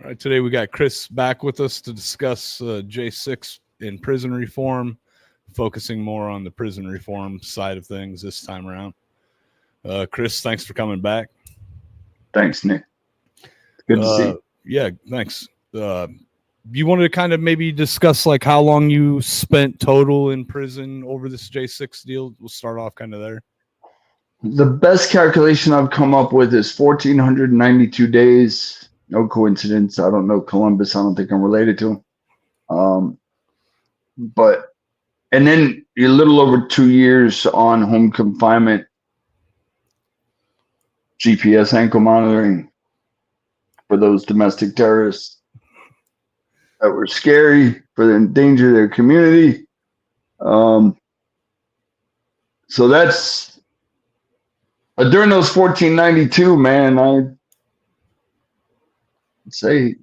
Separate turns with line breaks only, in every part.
All right, today we got Chris back with us to discuss J6 in prison reform, focusing more on the prison reform side of things this time around. Chris, thanks for coming back.
Thanks, Nick. Good to see you.
Yeah, thanks. You wanted to kind of maybe discuss like how long you spent total in prison over this J6 deal? We'll start off kind of there.
The best calculation I've come up with is 1,492 days. No coincidence. I don't know Columbus. I don't think I'm related to him. And then a little over 2 years on home confinement, GPS ankle monitoring for those domestic terrorists that were scary, for the endanger their community. So that's during those 1492, man, I'd say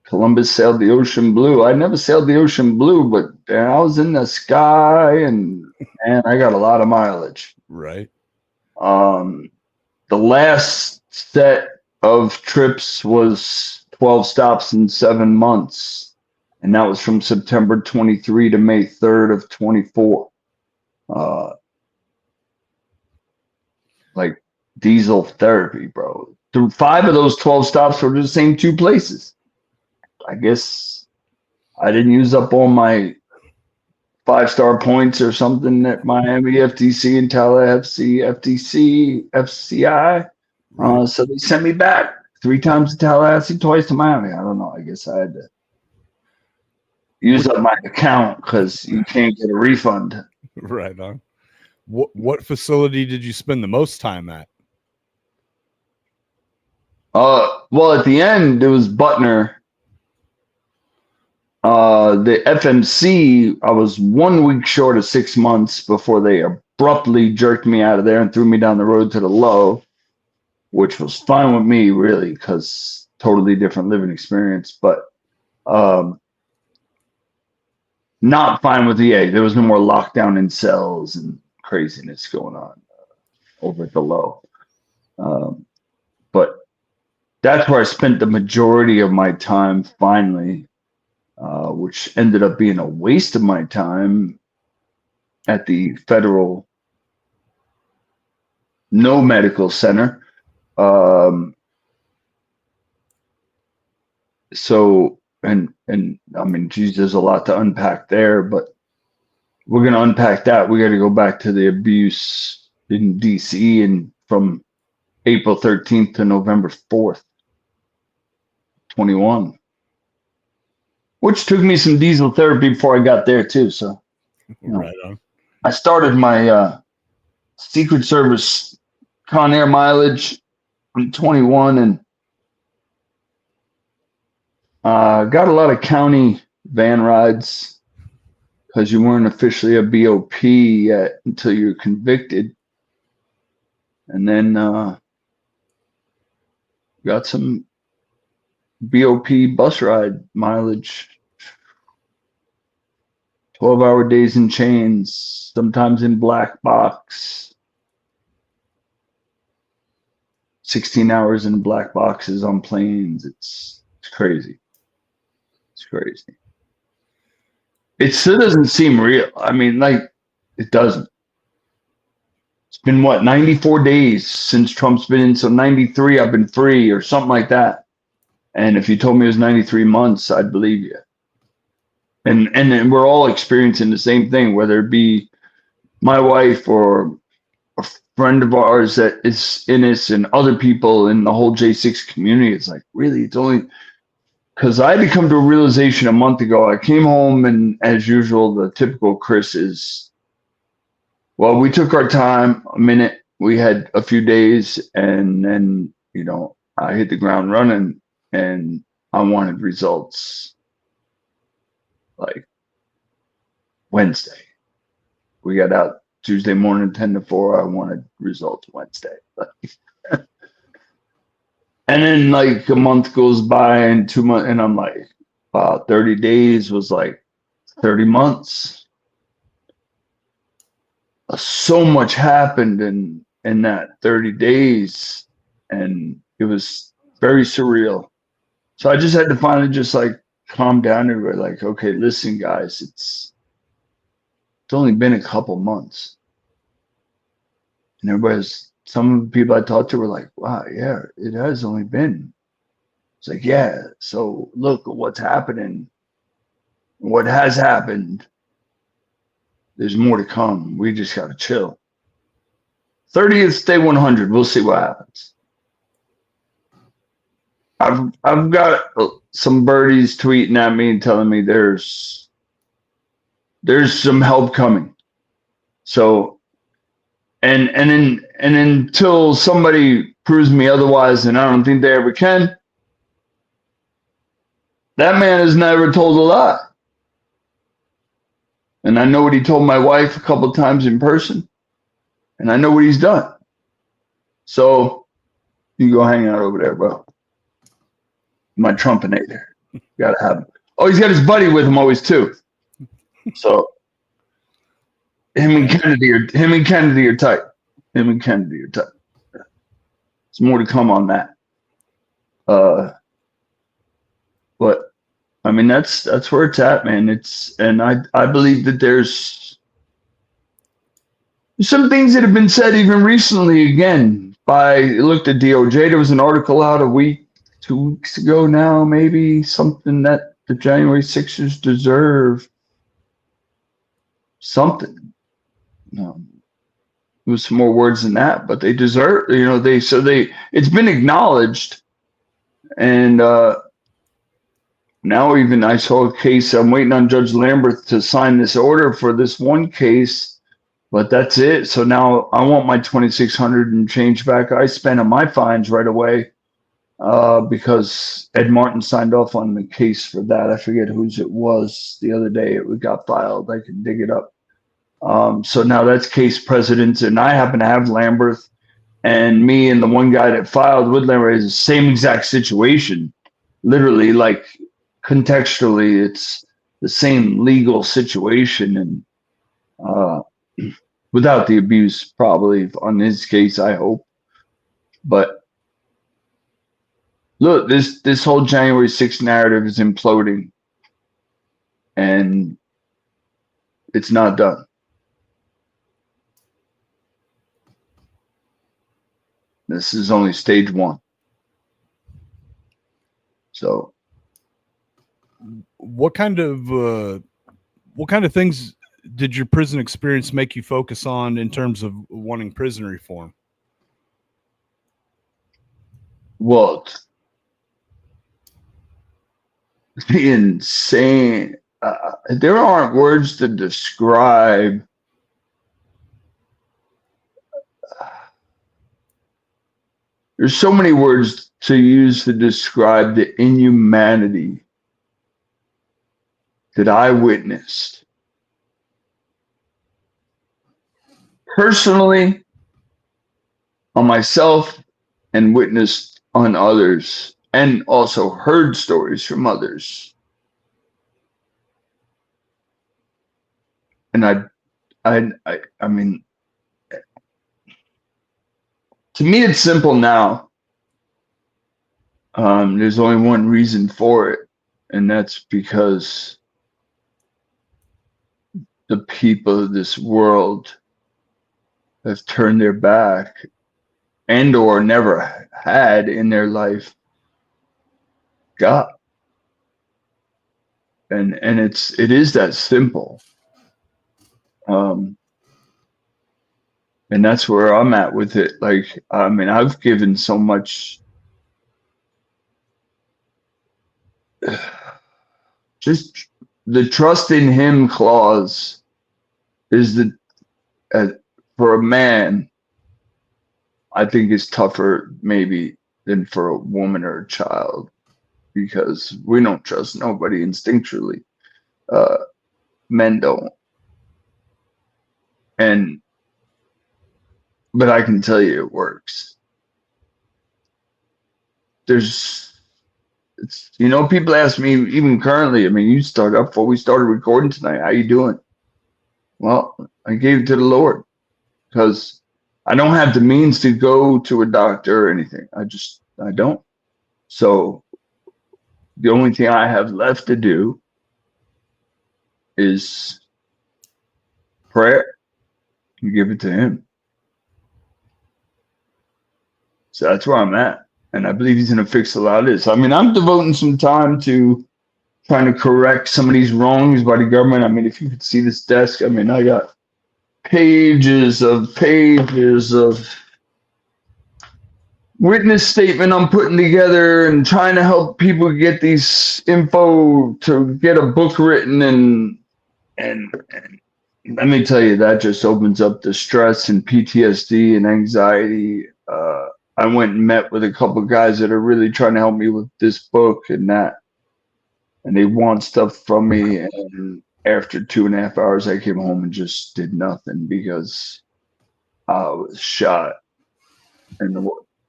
Columbus sailed the ocean blue. I never sailed the ocean blue, but I was in the sky, and man, I got a lot of mileage.
Right.
The last set of trips was 12 stops in 7 months, and that was from September 23 to May 3rd of 24. Like diesel therapy, bro. 5 of those 12 stops were to the same 2 places. I guess I didn't use up all my 5-star points or something at Miami, FTC, and Tallahassee, FTC, FCI. So they sent me back 3 times to Tallahassee, twice to Miami. I don't know. I guess I had to use up my account because you can't get a refund.
Right on. What facility did you spend the most time at?
Well, at the end, it was Butner. The FMC, I was 1 week short of 6 months before they abruptly jerked me out of there and threw me down the road to the low, which was fine with me, really, because totally different living experience. But not fine with the A. There was no more lockdown in cells and craziness going on over at the low. But that's where I spent the majority of my time finally, which ended up being a waste of my time at the federal no medical center. And I mean, geez, there's a lot to unpack there, but we're going to unpack that. We got to go back to the abuse in DC and from April 13th to November 4th, 21, which took me some diesel therapy before I got there too. So,
right on.
I started my Secret Service Con Air mileage in 21 and got a lot of county van rides because you weren't officially a BOP yet until you're convicted. And then got some BOP bus ride mileage, 12-hour days in chains, sometimes in black box, 16 hours in black boxes on planes. It's crazy. It's crazy. It still doesn't seem real. I mean, like, it doesn't. It's been, what, 94 days since Trump's been in, so 93 I've been free or something like that. And if you told me it was 93 months, I'd believe you. And we're all experiencing the same thing, whether it be my wife or a friend of ours that is in this and other people in the whole J6 community. It's like, really, it's only... Because I had to come to a realization a month ago. I came home, and as usual, the typical Chris is, well, we took our time, a minute. We had a few days, and then, I hit the ground running, and I wanted results like Wednesday. We got out Tuesday morning, 10 to 4. I wanted results Wednesday. And then like a month goes by and 2 months, and I'm like, wow, 30 days was like 30 months. So much happened in that 30 days, and it was very surreal. So I just had to finally just like calm down and be like, okay, listen, guys, it's only been a couple months. And some of the people I talked to were like, wow, yeah, it has only been. It's like, yeah, so look at what's happening, what has happened. There's more to come. We just got to chill. 30th day 100. We'll see what happens. I've got some birdies tweeting at me and telling me there's some help coming. So and until somebody proves me otherwise, and I don't think they ever can, that man has never told a lie. And I know what he told my wife a couple of times in person, and I know what he's done. So you go hang out over there, bro. My Trumpinator. Gotta have him. Oh, he's got his buddy with him always too. So him and Kennedy are tight. Him and Kennedy are tight. There's more to come on that. But I mean that's where it's at, man. And I believe that there's some things that have been said even recently again by looked at DOJ. There was an article out 2 weeks ago now, maybe, something that the January 6ers deserve something. It was some more words than that, but they deserve, it's been acknowledged. And now even I saw a case, I'm waiting on Judge Lambert to sign this order for this one case, but that's it. So now I want my $2,600 and change back I spent on my fines right away. Because Ed Martin signed off on the case for that. I forget whose it was the other day. It got filed. I can dig it up. So now that's case precedence, and I happen to have Lambert, and me and the one guy that filed with Lambert is the same exact situation. Literally, like contextually, it's the same legal situation, and without the abuse, probably on his case, I hope. But look, this whole January 6th narrative is imploding, and it's not done. This is only stage one. So,
what kind of things did your prison experience make you focus on in terms of wanting prison reform?
Well, the insane. There aren't words to describe there's so many words to use to describe the inhumanity that I witnessed personally on myself and witnessed on others, and also heard stories from others. And I mean, to me, it's simple now. There's only one reason for it, and that's because the people of this world have turned their back and or never had in their life God. And it is that simple. And that's where I'm at with it. Like, I mean, I've given so much, just the trust in him clause is for a man, I think is tougher maybe than for a woman or a child, because we don't trust nobody instinctually. Men don't. But I can tell you it works. People ask me even currently, I mean, you started up before we started recording tonight, how you doing? Well, I gave it to the Lord, because I don't have the means to go to a doctor or anything. I don't. So the only thing I have left to do is prayer and give it to him. So that's where I'm at. And I believe he's going to fix a lot of this. I mean, I'm devoting some time to trying to correct some of these wrongs by the government. I mean, if you could see this desk, I mean, I got pages of witness statement I'm putting together and trying to help people get these info to get a book written. And let me tell you, that just opens up the stress and PTSD and anxiety. I went and met with a couple of guys that are really trying to help me with this book and that. And they want stuff from me. And after 2.5 hours, I came home and just did nothing because I was shot. And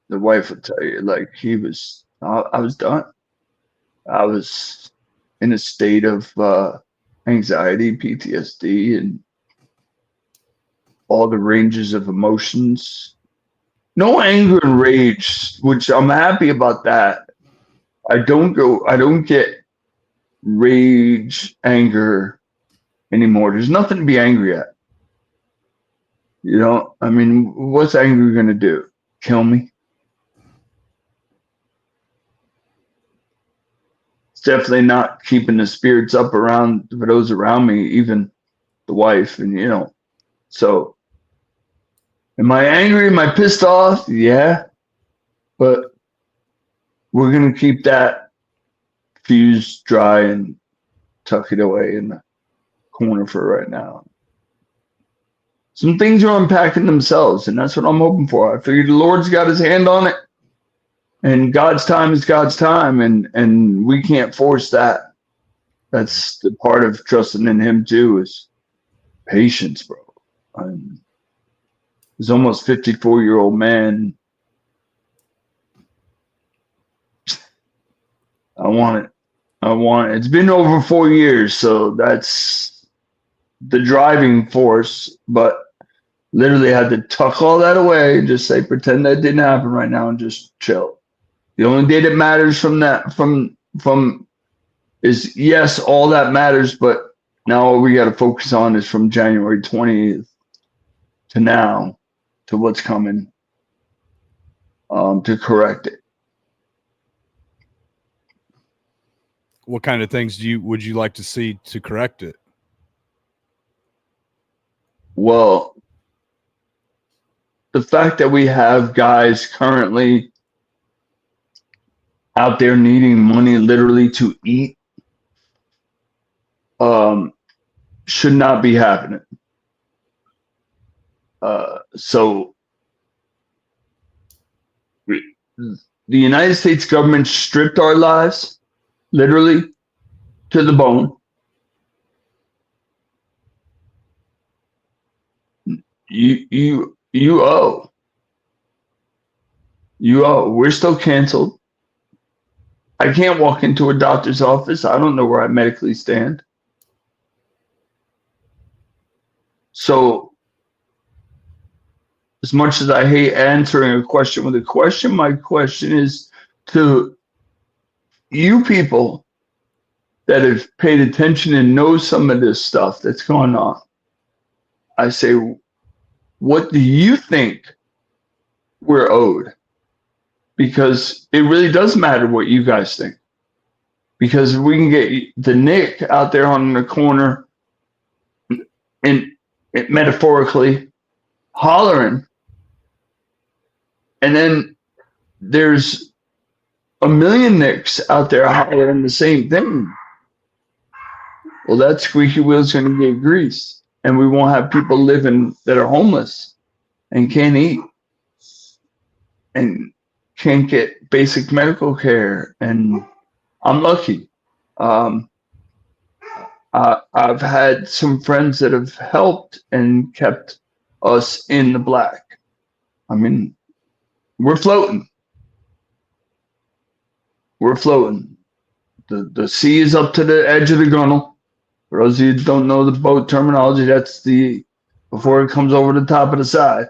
the wife would tell you, like, I was done. I was in a state of anxiety, PTSD, and all the ranges of emotions. No anger and rage, which I'm happy about that. I don't get rage, anger anymore. There's nothing to be angry at. You know, I mean, what's anger going to do? Kill me? It's definitely not keeping the spirits up around for those around me, even the wife. And, you know, so am I angry? Am I pissed off? Yeah. But we're going to keep that fuse dry and tuck it away in the corner for right now. Some things are unpacking themselves, and that's what I'm hoping for. I figured the Lord's got his hand on it, and God's time is God's time, and we can't force that. That's the part of trusting in him too, is patience, bro. This almost 54-year-old man. I want it. It's been over 4 years, so that's the driving force, but literally had to tuck all that away and just say, pretend that didn't happen right now and just chill. The only day that matters from is, yes, all that matters, but now all we got to focus on is from January 20th to now, to what's coming, to correct it.
What kind of things would you like to see to correct it?
Well, the fact that we have guys currently out there needing money literally to eat should not be happening. So the United States government stripped our lives literally to the bone. You owe. We're still canceled. I can't walk into a doctor's office. I don't know where I medically stand. So, as much as I hate answering a question with a question, my question is to you people that have paid attention and know some of this stuff that's going on. I say, what do you think we're owed? Because it really does matter what you guys think. Because we can get the Nick out there on the corner and metaphorically hollering, and then there's a million Nicks out there hollering the same thing. Well, that squeaky wheel's going to get greased, and we won't have people living that are homeless and can't eat and can't get basic medical care. And I'm lucky. I've had some friends that have helped and kept us in the black. I mean, we're floating. We're floating. The sea is up to the edge of the gunnel. For those of you who don't know the boat terminology, that's before it comes over the top of the side.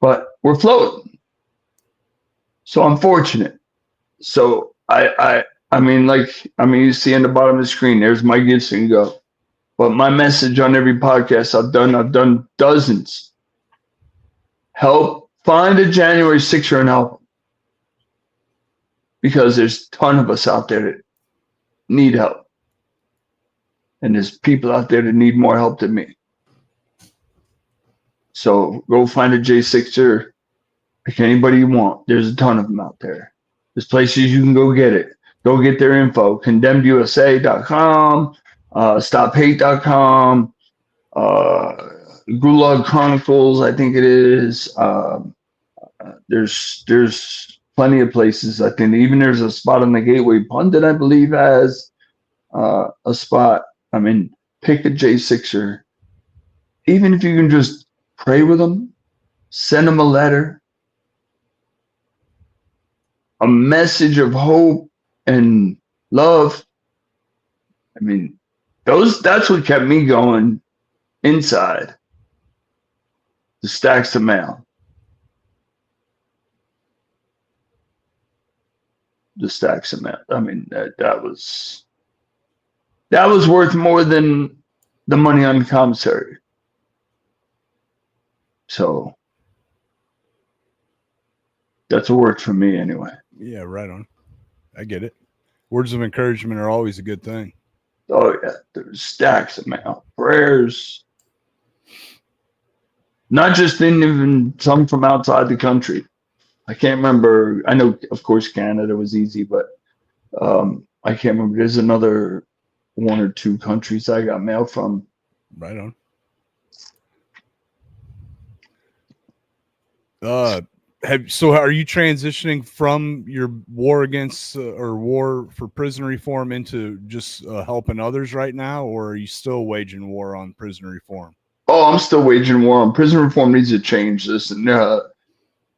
But we're floating. So I'm fortunate. So I You see in the bottom of the screen, there's my gifts and go. But my message on every podcast I've done dozens. Help find a January 6er and help them. Because there's a ton of us out there that need help. And there's people out there that need more help than me. So go find a J6er. Pick anybody you want. There's a ton of them out there. There's places you can go get it. Go get their info. CondemnedUSA.com, StopHate.com, Gulag Chronicles, I think it is. There's plenty of places. I think even there's a spot on the Gateway Pundit, I believe, has a spot. Pick a J6er. Even if you can just pray with them, send them a letter, a message of hope and love. That's what kept me going inside the stacks of mail. The stacks of mail. That was worth more than the money on the commissary. So that's what worked for me anyway.
Yeah, right on. I get it. Words of encouragement are always a good thing.
Oh yeah, there's stacks of mail, prayers. Not just even some from outside the country. I can't remember. I know, of course, Canada was easy, but I can't remember. There's another one or two countries I got mail from.
Right on. So are you transitioning from your war against or war for prison reform into just helping others right now, or are you still waging war on prison reform?
Oh, I'm still waging war on prison reform. Needs to change this. And I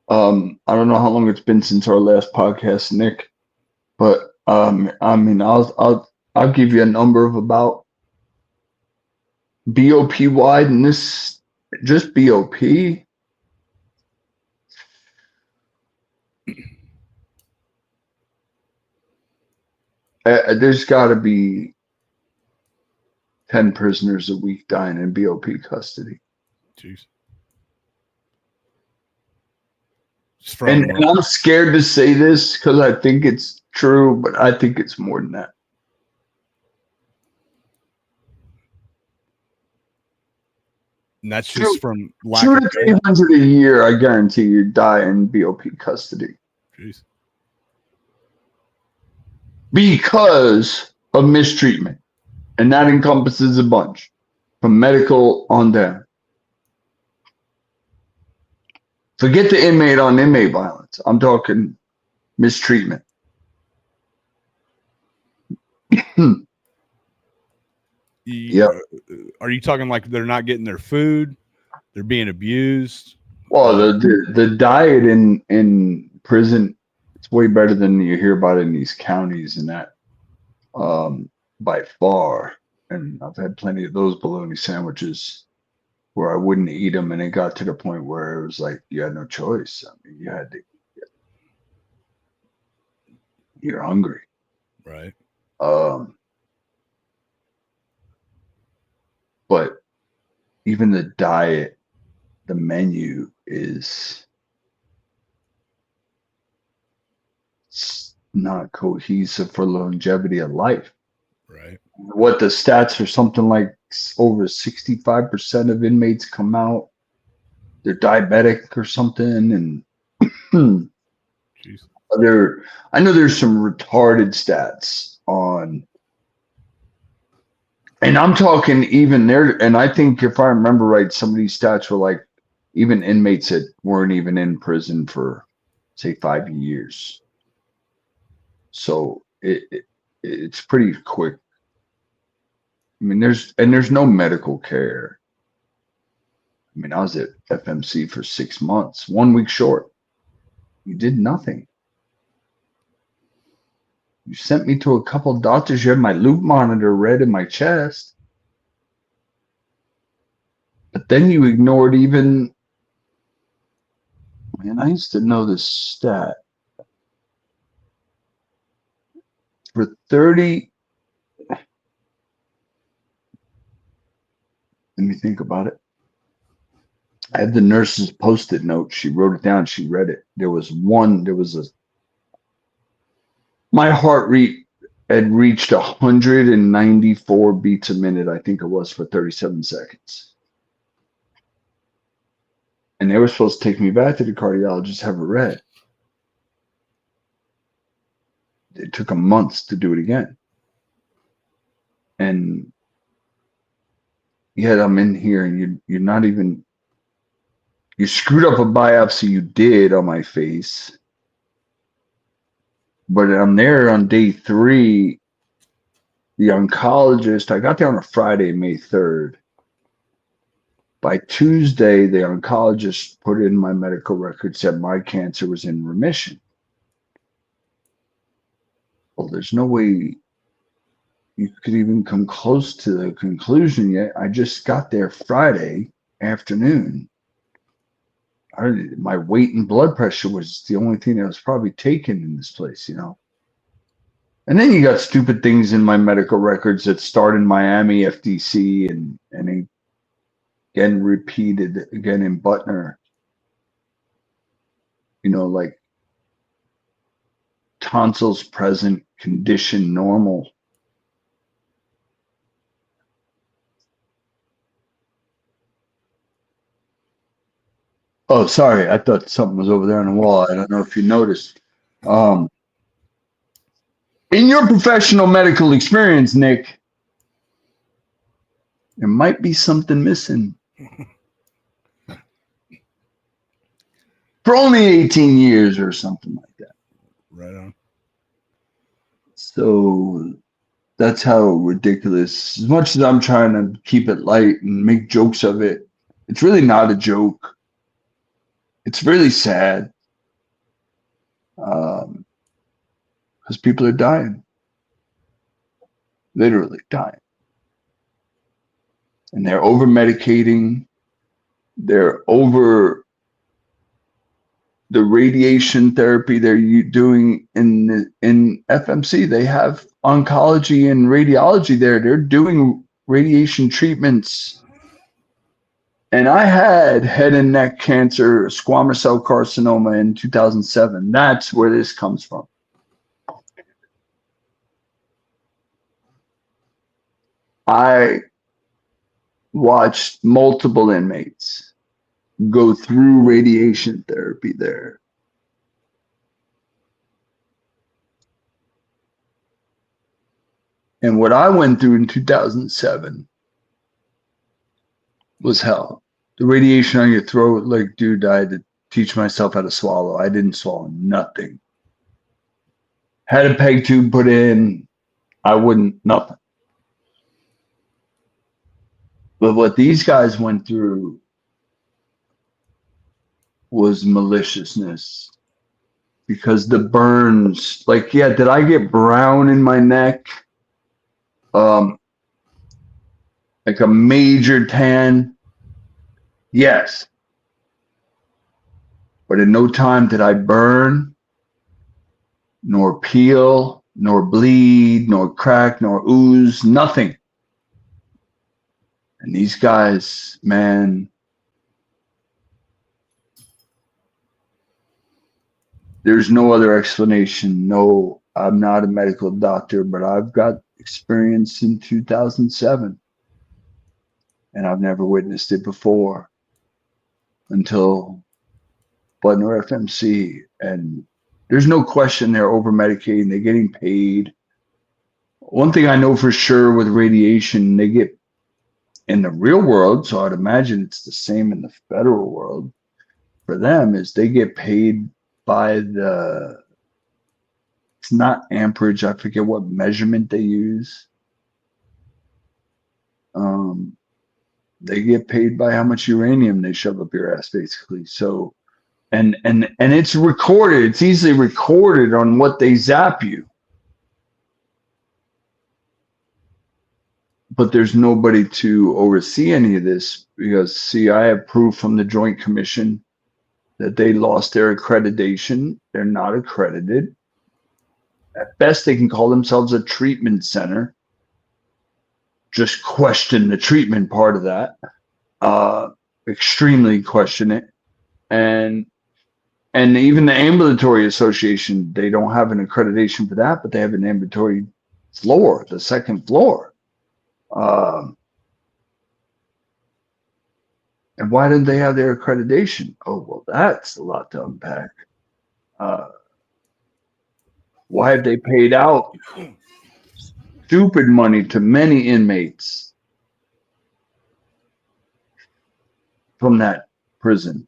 don't know how long it's been since our last podcast, Nick, but I'll give you a number of about BOP wide, and this just BOP. There's got to be 10 prisoners a week dying in BOP custody.
Jeez.
And I'm scared to say this because I think it's true, but I think it's more than that.
And that's just from lack
200 to 300 a year, I guarantee you die in BOP custody.
Jeez.
Because of mistreatment. And that encompasses a bunch, from medical on down. Forget the inmate on inmate violence. I'm talking mistreatment.
Yeah. Are you talking like they're not getting their food? They're being abused?
Well, the diet in prison, it's way better than you hear about in these counties and that, by far. And I've had plenty of those bologna sandwiches where I wouldn't eat them, and it got to the point where it was like you had no choice. You had to. You're hungry,
right?
But even the diet, the menu is not cohesive for longevity of life.
Right.
What the stats are, something like over 65% of inmates come out, they're diabetic or something, and I know there's some retarded stats on, and I'm talking even there, and I think if I remember right, some of these stats were like even inmates that weren't even in prison for say 5 years. So it's pretty quick. There's no medical care. I was at FMC for 6 months, 1 week short. You did nothing. You sent me to a couple of doctors. You had my loop monitor read in my chest. But then you ignored even, I used to know this stat. for 30. Let me think about it. I had the nurse's post-it note. She wrote it down. She read it. My heart rate had reached 194 beats a minute, I think it was, for 37 seconds. And they were supposed to take me back to the cardiologist, have it read. It took them months to do it again. And yet I'm in here and you're not even, you screwed up a biopsy you did on my face. But I'm there on day 3. The oncologist, I got there on a Friday, May 3rd. By Tuesday, the oncologist put in my medical record, said my cancer was in remission. Well, there's no way you could even come close to the conclusion yet. I just got there Friday afternoon. My weight and blood pressure was the only thing that was probably taken in this place, you know. And then you got stupid things in my medical records that start in Miami FDC and again repeated again in Butner. You know, like tonsils present, condition normal. Oh, sorry. I thought something was over there on the wall. I don't know if you noticed. In your professional medical experience, Nick, there might be something missing. For only 18 years or something like that.
Right on.
So that's how ridiculous. As much as I'm trying to keep it light and make jokes of it, it's really not a joke. It's really sad. Because people are dying. Literally dying. And they're over medicating. They're over the radiation therapy they're doing in FMC. They have oncology and radiology there. They're doing radiation treatments. And I had head and neck cancer, squamous cell carcinoma in 2007. That's where this comes from. I watched multiple inmates go through radiation therapy there. And what I went through in 2007 was hell. The radiation on your throat, like, dude, I had to teach myself how to swallow. I didn't swallow nothing. Had a peg tube put in, I wouldn't, nothing. But what these guys went through was maliciousness. Because the burns, like, yeah, did I get brown in my neck? Like a major tan? Yes. But in no time did I burn, nor peel, nor bleed, nor crack, nor ooze, nothing. And these guys, man, there's no other explanation. No, I'm not a medical doctor, but I've got experience in 2007. And I've never witnessed it before until Butner FMC. And there's no question they're over medicating. They're getting paid. One thing I know for sure with radiation, they get in the real world, so I'd imagine it's the same in the federal world for them, is they get paid by the, it's not amperage, I forget what measurement they use. They get paid by how much uranium they shove up your ass, basically. So, and it's recorded. It's easily recorded on what they zap you. But there's nobody to oversee any of this because, see, I have proof from the Joint Commission that they lost their accreditation. They're not accredited. At best, they can call themselves a treatment center. Just question the treatment part of that. Extremely question it. And even the ambulatory association, they don't have an accreditation for that, but they have an ambulatory floor, the second floor. And why didn't they have their accreditation? Oh, well, that's a lot to unpack. Why have they paid out stupid money to many inmates from that prison?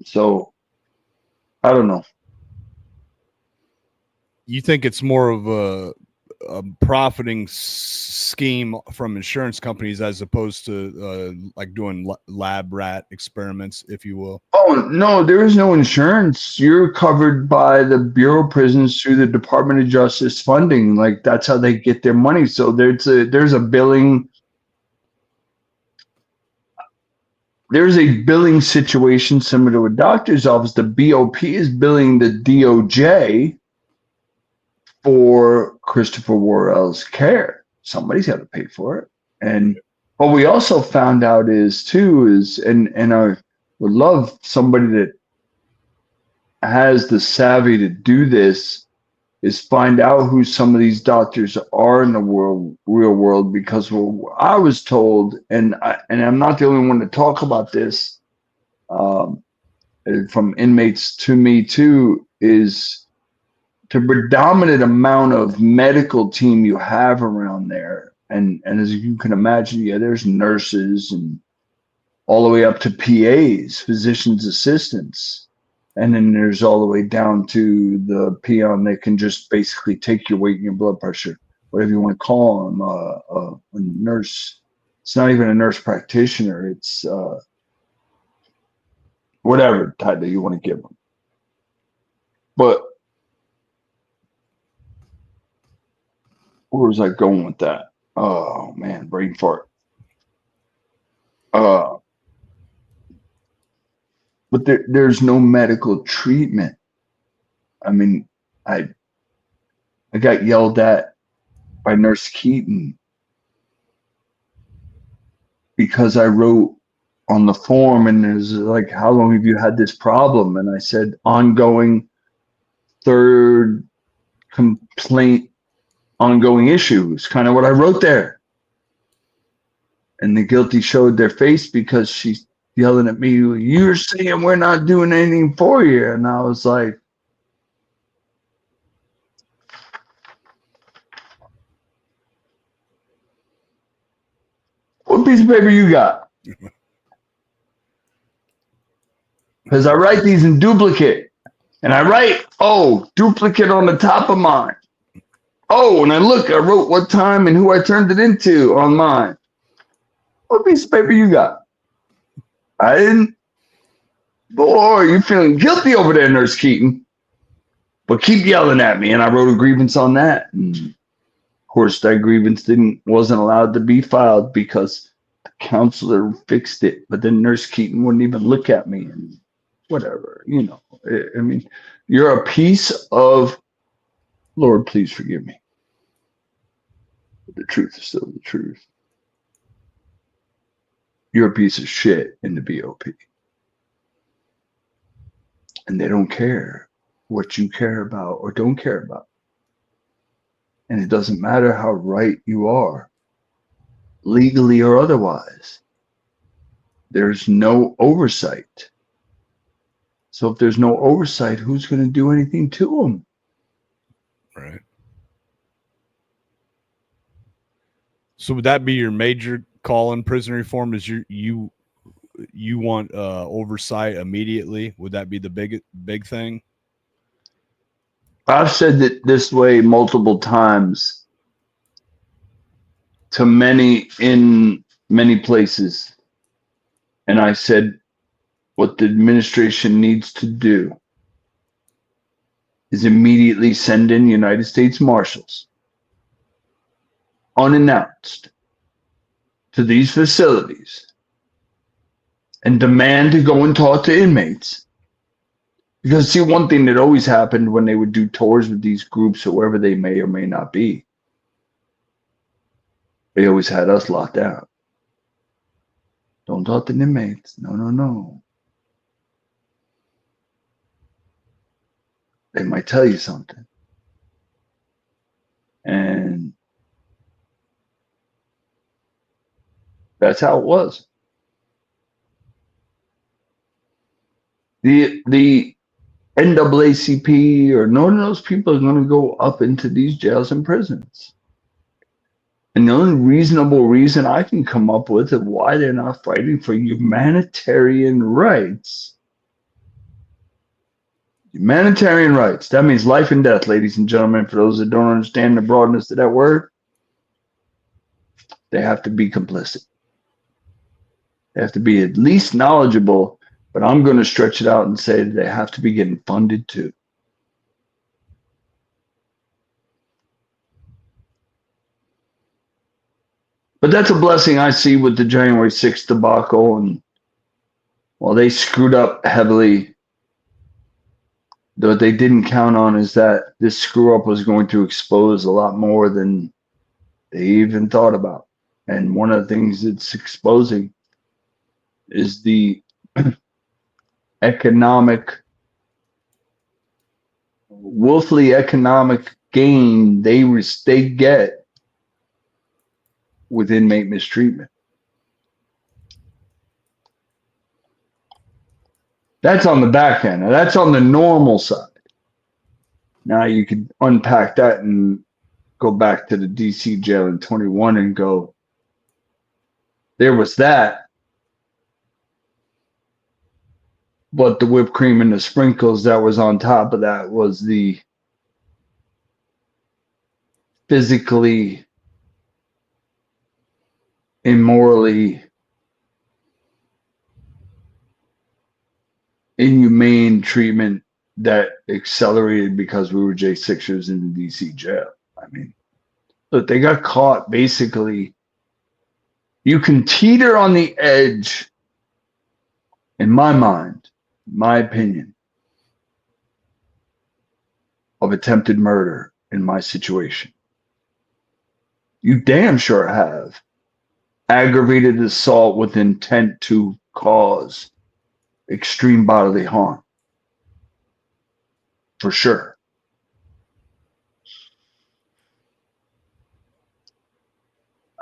So, I don't know.
You think it's more of a profiting scheme from insurance companies as opposed to like doing lab rat experiments, if you will?
Oh, no, there is no insurance. You're covered by the Bureau of Prisons through the Department of Justice funding. Like, that's how they get their money. So there's a billing. There's a billing situation similar to a doctor's office. The BOP is billing the DOJ for Christopher Worrell's care. Somebody's got to pay for it. And what we also found out is and I would love somebody that has the savvy to do this, is find out who some of these doctors are in the real world, because what I was told, and I'm not the only one to talk about this, from inmates to me too, is the predominant amount of medical team you have around there. And as you can imagine, yeah, there's nurses and all the way up to PAs, physician's assistants. And then there's all the way down to the peon that can just basically take your weight and your blood pressure, whatever you want to call them. A nurse. It's not even a nurse practitioner. It's whatever title you want to give them. But where was I going with that? Oh man, brain fart. But there's no medical treatment. I mean, I got yelled at by Nurse Keaton because I wrote on the form, and there's like, how long have you had this problem? And I said, ongoing, third complaint, ongoing issue. It's kind of what I wrote there. And the guilty showed their face because she's yelling at me, you're saying we're not doing anything for you. And I was like, what piece of paper you got? Because I write these in duplicate. And I write, duplicate on the top of mine. Oh, and I wrote what time and who I turned it into on mine. What piece of paper you got? I didn't. Boy, you're feeling guilty over there, Nurse Keaton. But keep yelling at me. And I wrote a grievance on that. And of course, that grievance wasn't allowed to be filed because the counselor fixed it. But then Nurse Keaton wouldn't even look at me and whatever, I mean, you're a piece of, Lord, please forgive me. The truth is still the truth. You're a piece of shit in the BOP. And they don't care what you care about or don't care about. And it doesn't matter how right you are, legally or otherwise. There's no oversight. So if there's no oversight, who's going to do anything to them?
Right. So would that be your major call in prison reform? Is you want oversight immediately? Would that be the big thing?
I've said that this way multiple times to many in many places. And I said, what the administration needs to do is immediately send in United States Marshals unannounced to these facilities and demand to go and talk to inmates Because see, one thing that always happened when they would do tours with these groups or wherever they may or may not be, they always had us locked down. Don't talk to the inmates. No, no, no. They might tell you something. And that's how it was. The NAACP or none of those people are going to go up into these jails and prisons. And the only reasonable reason I can come up with of why they're not fighting for humanitarian rights. Humanitarian rights. That means life and death, ladies and gentlemen. For those that don't understand the broadness of that word, they have to be complicit. They have to be at least knowledgeable, but I'm going to stretch it out and say that they have to be getting funded too. But that's a blessing I see with the January 6th debacle. And while they screwed up heavily, what they didn't count on is that this screw up was going to expose a lot more than they even thought about. And one of the things it's exposing is the willfully economic gain they get with inmate mistreatment. That's on the back end. Now, that's on the normal side. Now you could unpack that and go back to the DC jail in 21 and go, there was that. But the whipped cream and the sprinkles that was on top of that was the physically, immorally, inhumane treatment that accelerated because we were J6ers in the DC jail. I mean, look, they got caught basically. You can teeter on the edge, in my mind, my opinion, of attempted murder in my situation. You damn sure have aggravated assault with intent to cause extreme bodily harm. For sure.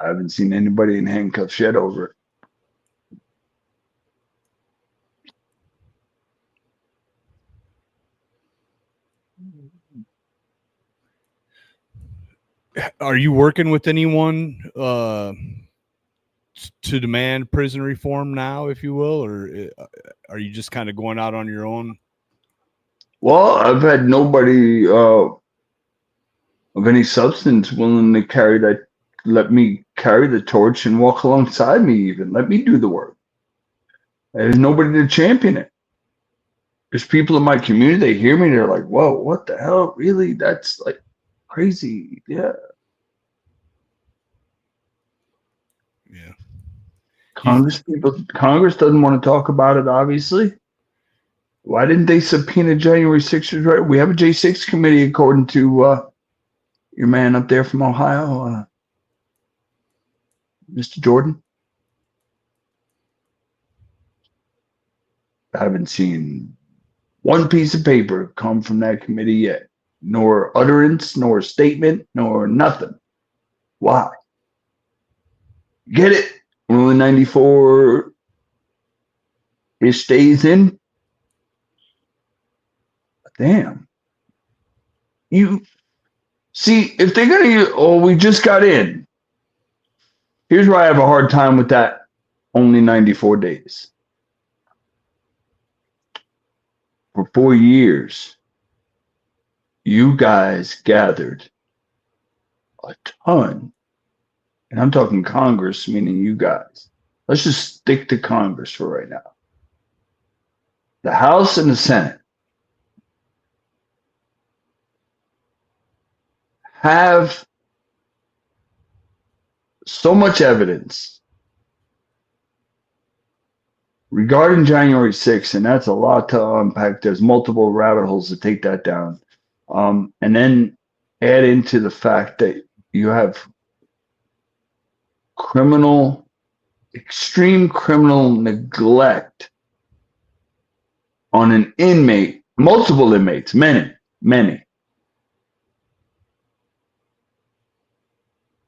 I haven't seen anybody in handcuffs yet over it.
Are you working with anyone to demand prison reform now, if you will, or are you just kind of going out on your own?
Well, I've had nobody of any substance willing to let me carry the torch and walk alongside me even. Let me do the work. There's nobody to champion it. There's people in my community, they hear me, they're like, whoa, what the hell? Really? That's like crazy. Yeah.
Yeah.
Congress doesn't want to talk about it, obviously. Why didn't they subpoena January 6th? Right? We have a J6 committee, according to your man up there from Ohio, Mr. Jordan. I haven't seen one piece of paper come from that committee yet, nor utterance, nor statement, nor nothing. Why? Get it? Only 94 it stays in. Damn. You see, if they're gonna use, oh, we just got in. Here's why I have a hard time with that. Only 94 days. For 4 years, you guys gathered a ton. And I'm talking Congress, meaning you guys. Let's just stick to Congress for right now. The House and the Senate have so much evidence regarding January 6th, and that's a lot to unpack. There's multiple rabbit holes to take that down. And then add into the fact that you have extreme criminal neglect on an inmate, multiple inmates, many, many.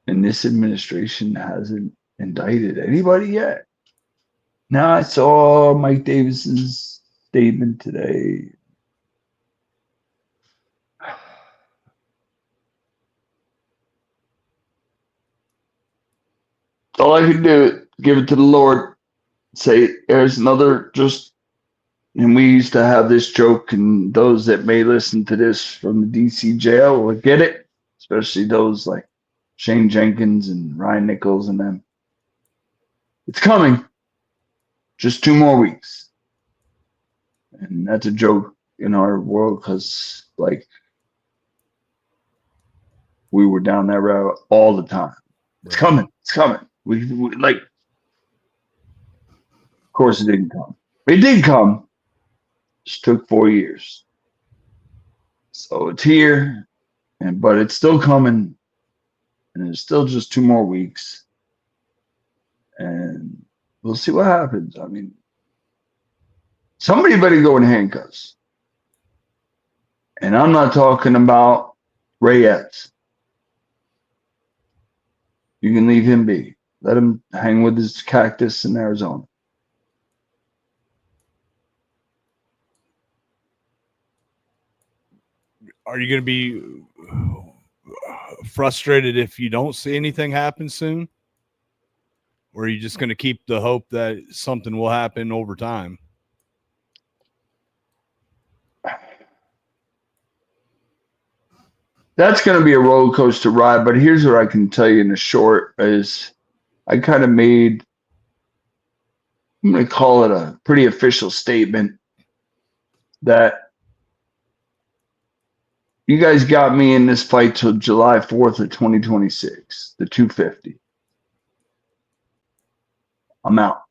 And this administration hasn't indicted anybody yet. Now I saw Mike Davis's statement today. All I can do is give it to the Lord. Say, there's another just, and we used to have this joke, and those that may listen to this from the DC jail will get it, especially those like Shane Jenkins and Ryan Nichols and them. It's coming. Just 2 more weeks. And that's a joke in our world because, like, we were down that route all the time. It's coming. It's coming. We like, of course, it didn't come. It did come. Just took 4 years. So it's here, but it's still coming, and it's still just 2 more weeks, and we'll see what happens. I mean, somebody better go in handcuffs, and I'm not talking about Reyes. You can leave him be. Let him hang with his cactus in Arizona.
Are you going to be frustrated if you don't see anything happen soon? Or are you just going to keep the hope that something will happen over time?
That's going to be a roller coaster ride, but here's what I can tell you in the short is I kind of made, I'm going to call it a pretty official statement that you guys got me in this fight till July 4th of 2026, the 250. I'm out.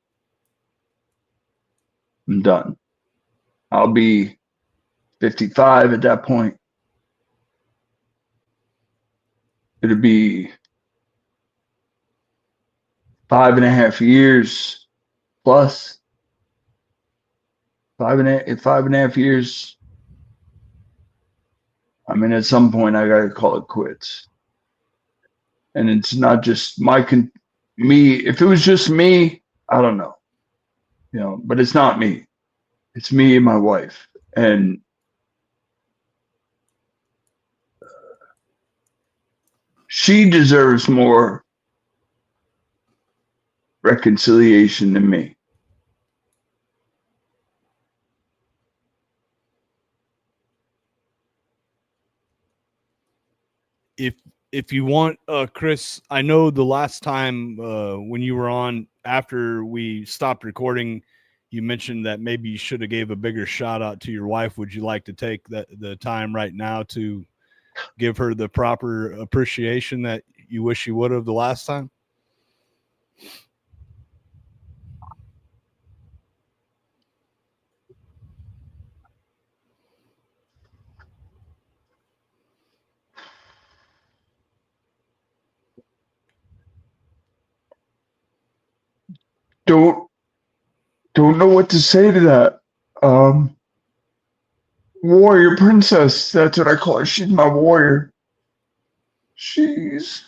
I'm done. I'll be 55 at that point. It'll be 5.5 years plus. 5.5 years. I mean, at some point, I gotta call it quits. And it's not just me. If it was just me, I don't know, but it's not me. It's me and my wife, and she deserves more reconciliation than me.
If you want, Chris, I know the last time when you were on after we stopped recording, you mentioned that maybe you should have gave a bigger shout out to your wife. Would you like to take the time right now to give her the proper appreciation that you wish you would have the last time?
Don't know what to say to that. Warrior princess, that's what I call her. She's my warrior. She's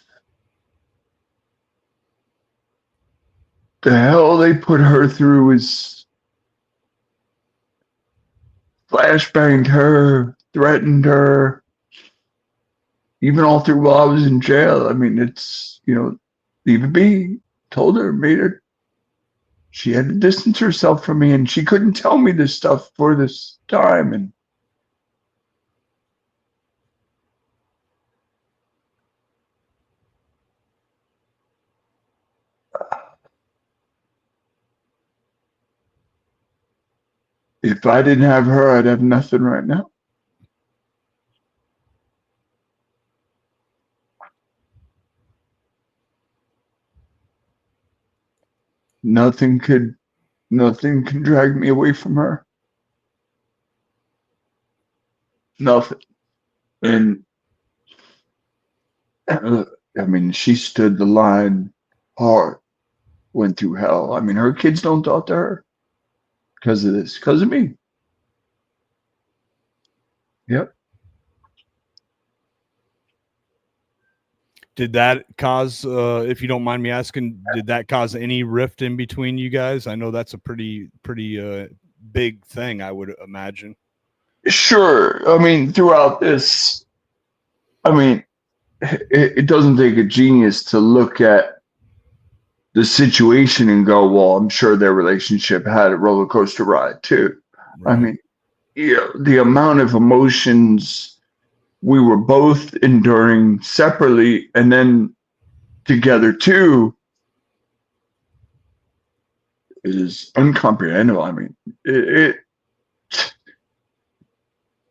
the hell they put her through is flashbanged her, threatened her, even all through while I was in jail. I mean, it's, leave it be. Told her, made her. She had to distance herself from me, and she couldn't tell me this stuff for this time. And if I didn't have her, I'd have nothing right now. Nothing could Nothing can drag me away from her. Nothing. And I mean, she stood the line hard, went through hell. I mean, her kids don't talk to her because of this, because of me. Yep.
Did that cause, if you don't mind me asking, did that cause any rift in between you guys? I know that's a pretty big thing, I would imagine.
Sure. I mean, throughout this, I mean, it doesn't take a genius to look at the situation and go, well, I'm sure their relationship had a roller coaster ride too. I
Right.
mean, the amount of emotions we were both enduring separately and then together too is uncomprehendable. I mean,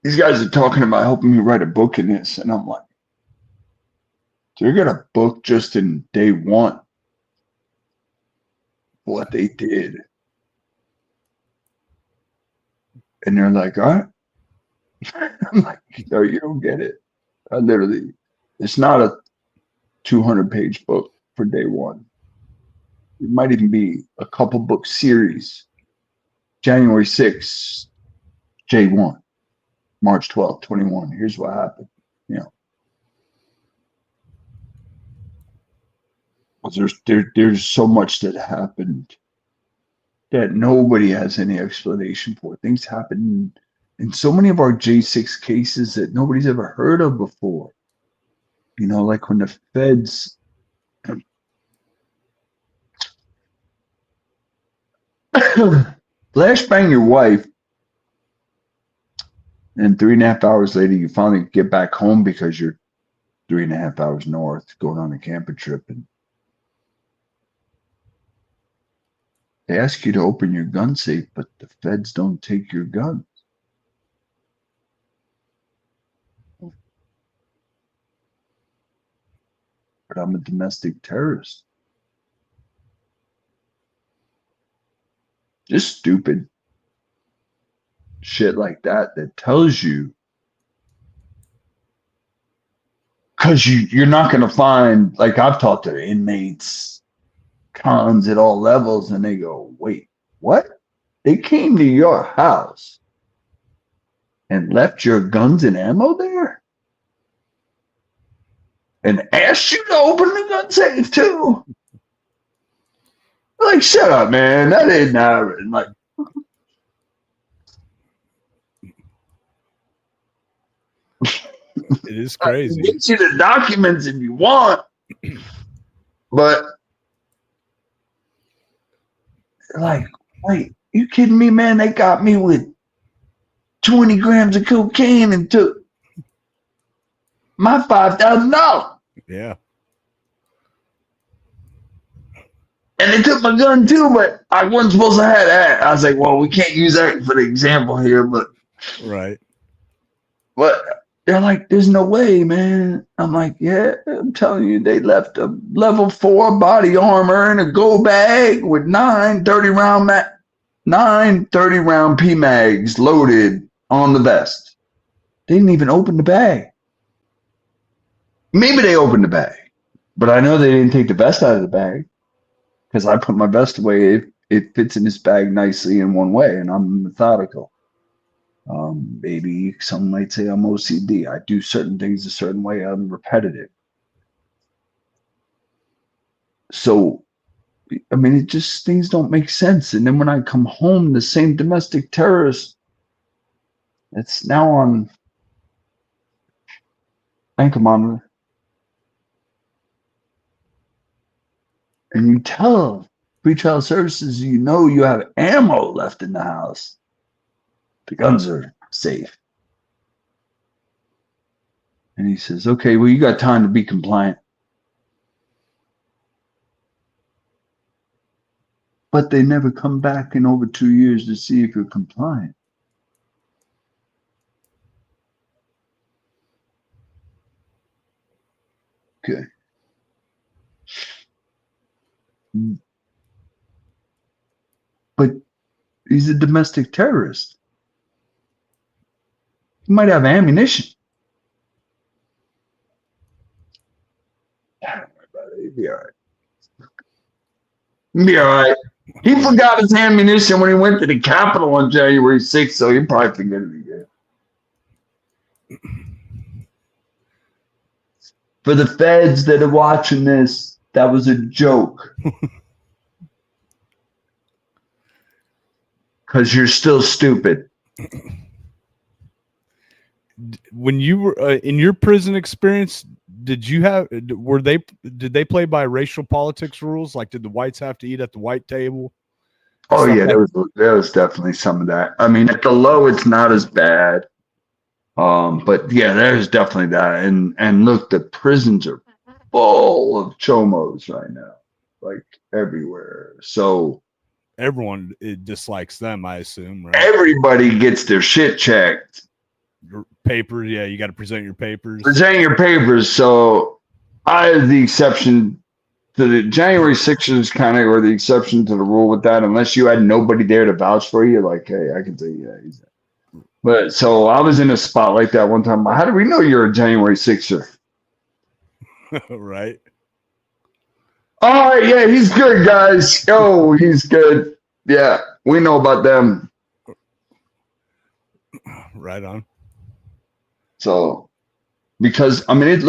these guys are talking about helping me write a book in this, and I'm like, they're gonna book just in day one what they did, and they're like, all right. I'm like, no, you don't get it. I literally, it's not a 200-page book for day one. It might even be a couple book series. January 6th, J1, March 12th, 21. Here's what happened. You know, 'cause there's so much that happened that nobody has any explanation for. Things happen in so many of our J6 cases that nobody's ever heard of before. You know, like when the feds flashbang your wife, and 3.5 hours later, you finally get back home because you're 3.5 hours north going on a camping trip. And they ask you to open your gun safe, but the feds don't take your gun. But I'm a domestic terrorist. Just stupid shit like that tells you, because you're not going to find, like I've talked to inmates, cons at all levels, and they go, wait, what? They came to your house and left your guns and ammo there and asked you to open the gun safe too? Like, shut up, man. That ain't happening. Like,
It is
I can
crazy.
get you the documents if you want, but like, wait, you kidding me, man? They got me with 20 grams of cocaine and took my $5,000.
Yeah.
And they took my gun too, but I wasn't supposed to have that. I was like, well, we can't use that for the example here,
Right.
but they're like, there's no way, man. I'm like, yeah, I'm telling you, they left a level 4 body armor in a go bag with 9 30 round P mags loaded on the vest. They didn't even open the bag. Maybe they opened the bag, but I know they didn't take the vest out of the bag because I put my vest away. It fits in this bag nicely in one way, and I'm methodical. Maybe some might say I'm OCD. I do certain things a certain way. I'm repetitive. So, I mean, it just things don't make sense. And then when I come home, the same domestic terrorist that's now on ankle monitor, and you tell pretrial services, you know, you have ammo left in the house. The guns are safe. And he says, okay, well, you got time to be compliant. But they never come back in over 2 years to see if you're compliant. Okay. But He's a domestic terrorist. He might have ammunition. He'll be all right. He'll be all right. He forgot his ammunition when he went to the Capitol on January 6th, so he'll probably forget it again. For the feds that are watching this, that was a joke. Because you're still stupid.
When you were in your prison experience, did they play by racial politics rules? Like, did the whites have to eat at the white table?
Oh yeah, there was definitely some of that. I mean, at the low, it's not as bad. But yeah, there's definitely that. And look, the prisons are full of chomos right now, like everywhere. So
everyone dislikes them, I assume, right?
Everybody gets their shit checked.
Your papers, yeah, you got to present your papers.
Present your papers. So I, the exception to the January 6th is kind of, or the exception to the rule with that, unless you had nobody there to vouch for you, like, hey, I can tell you that he's there. But so I was in a spot like that one time. How do we know you're a January 6er?
Right.
All right, yeah, he's good, guys. Oh, he's good. Yeah, we know about them.
Right on.
So, because I mean, it's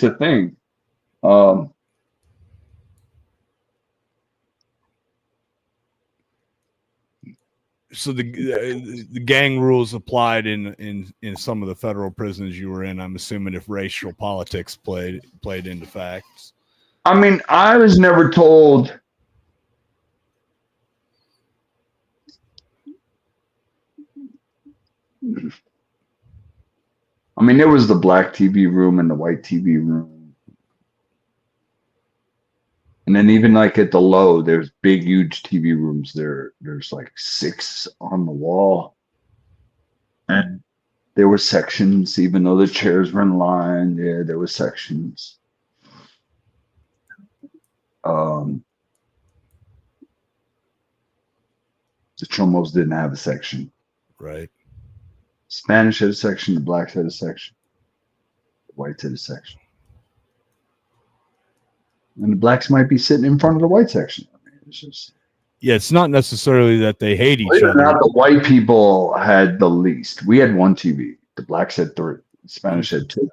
a thing.
So the gang rules applied in some of the federal prisons you were in. I'm assuming if racial politics played into facts.
I mean, I was never told. I mean, there was the black TV room and the white TV room. And then even like at the low, there's big, huge TV rooms. There's like 6 on the wall. And there were sections, even though the chairs were in line, there were sections. The Chomos didn't have a section.
Right.
Spanish had a section, the blacks had a section, the whites had a section. And the blacks might be sitting in front of the white section. I mean, it's just,
yeah, it's not necessarily that they hate each other.
Not the white people had the least. We had 1 TV. The blacks had 3. The Spanish had 2.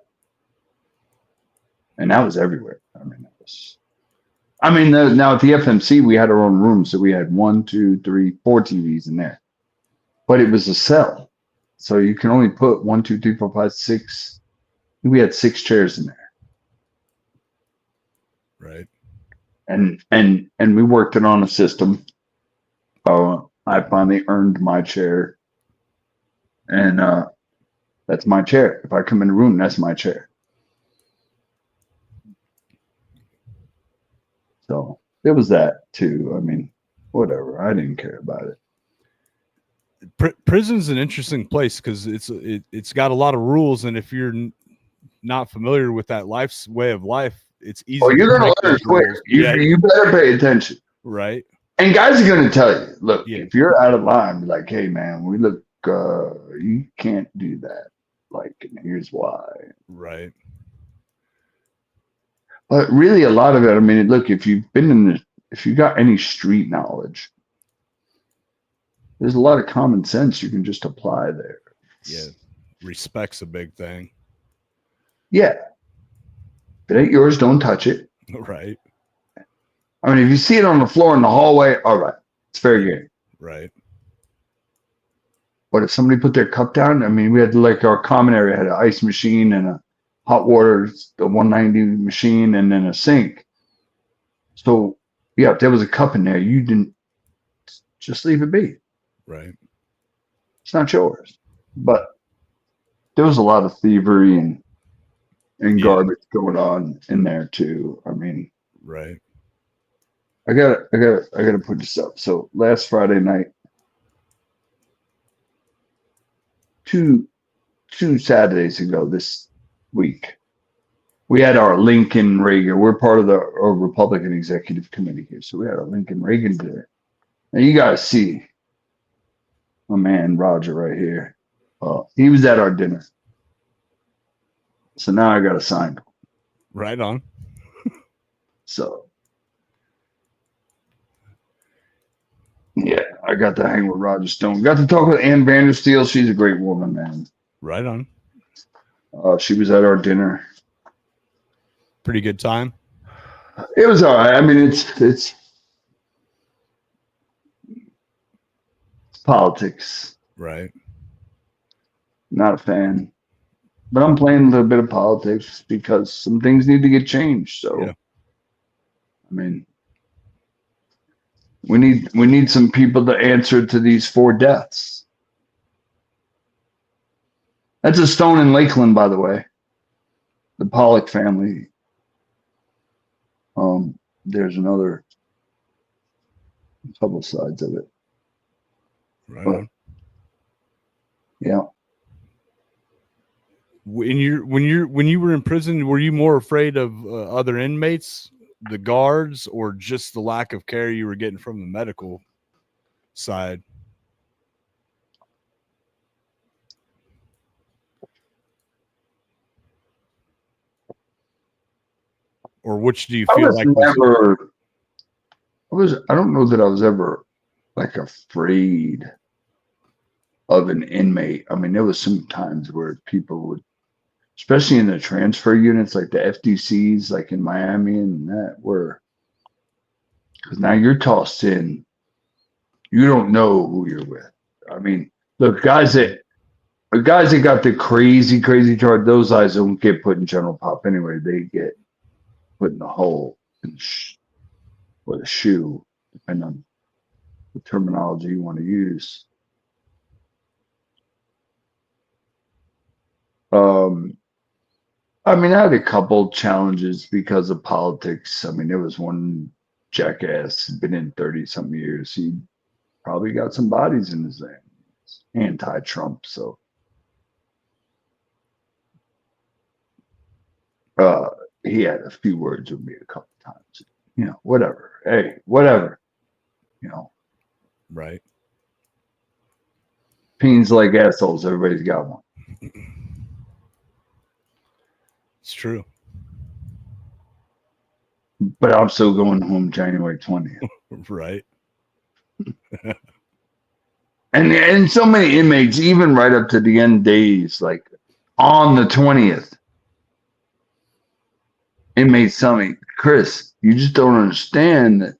And that was everywhere. I mean, now at the FMC, we had our own room. So we had 1, 2, 3, 4 TVs in there. But it was a cell. So you can only put 1, 2, 3, 4, 5, 6. We had 6 chairs in there.
Right.
And we worked it on a system. I finally earned my chair. And that's my chair. If I come in the room, that's my chair. So it was that too. I mean, whatever. I didn't care about it.
Prison's an interesting place because it's got a lot of rules, and if you're not familiar with that way of life, it's easy.
Oh, you're gonna learn quick. You better pay attention.
Right.
And guys are gonna tell you, look, if you're out of line, be like, hey man, we look, you can't do that. Like, and here's why.
Right.
But really, a lot of it. I mean, look, if you've been if you got any street knowledge, there's a lot of common sense you can just apply there.
Yeah, respect's a big thing.
Yeah. If it ain't yours, don't touch it.
Right.
I mean, if you see it on the floor in the hallway, all right, it's fair game.
Right.
But if somebody put their cup down, I mean, we had like our common area had an ice machine and a hot water, the 190 machine, and then a sink. So yeah, if there was a cup in there, you didn't just leave it be.
Right.
It's not yours. But there was a lot of thievery and garbage going on in there too. I mean,
right.
I gotta put this up. So last Friday night, two Saturdays ago this week, we had our Lincoln Reagan. We're part of the Republican Executive Committee here, so we had our Lincoln Reagan dinner. And you gotta see, my man Roger right here. He was at our dinner. So now I got a sign.
Right on.
So yeah, I got to hang with Roger Stone. Got to talk with Ann Vandersteel. She's a great woman, man.
Right on.
She was at our dinner.
Pretty good time.
It was all right. I mean, it's politics.
Right.
Not a fan. But I'm playing a little bit of politics because some things need to get changed. So,
Yeah.
I mean, we need some people to answer to these 4 deaths. That's a stone in Lakeland, by the way. The Pollock family. There's another couple sides of it.
Right
But,
on.
yeah.
When you were in prison, were you more afraid of other inmates, the guards, or just the lack of care you were getting from the medical side? Or which do you
I
feel
was
like was
never. I don't know that I was ever like afraid of an inmate. I mean, there was some times where people would, especially in the transfer units, like the FDCs, like in Miami and that, were because now you're tossed in. You don't know who you're with. I mean, look, guys that got the crazy charge, those guys don't get put in general pop anyway. They get put in the hole or the shoe, depending on the terminology you want to use. I mean, I had a couple challenges because of politics. I mean, there was one jackass been in 30-something years. He probably got some bodies in his hand. Anti-Trump, so he had a few words with me a couple times. You know, whatever. Hey, whatever. You know,
right?
opinions like assholes. Everybody's got one.
It's true.
But I'm still going home January 20th.
Right.
And so many inmates, even right up to the end days, like on the 20th, inmates tell me, Chris, you just don't understand that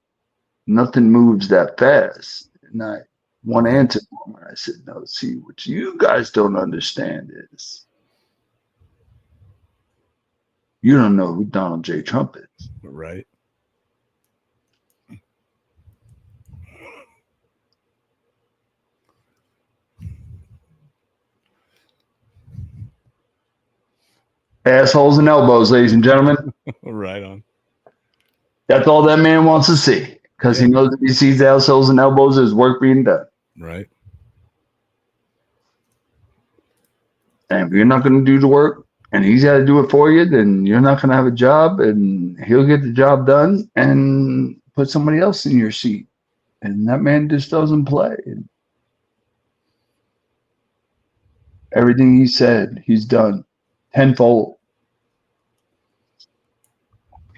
nothing moves that fast. And I one answer for him, and I said, no, see, what you guys don't understand is you don't know who Donald J. Trump is.
Right.
Assholes and elbows, ladies and gentlemen.
Right on.
That's all that man wants to see because he knows if he sees assholes and elbows, there's work being done.
Right.
And if you're not going to do the work and he's got to do it for you, then you're not going to have a job and he'll get the job done and put somebody else in your seat. And that man just doesn't play. And everything he said, he's done tenfold.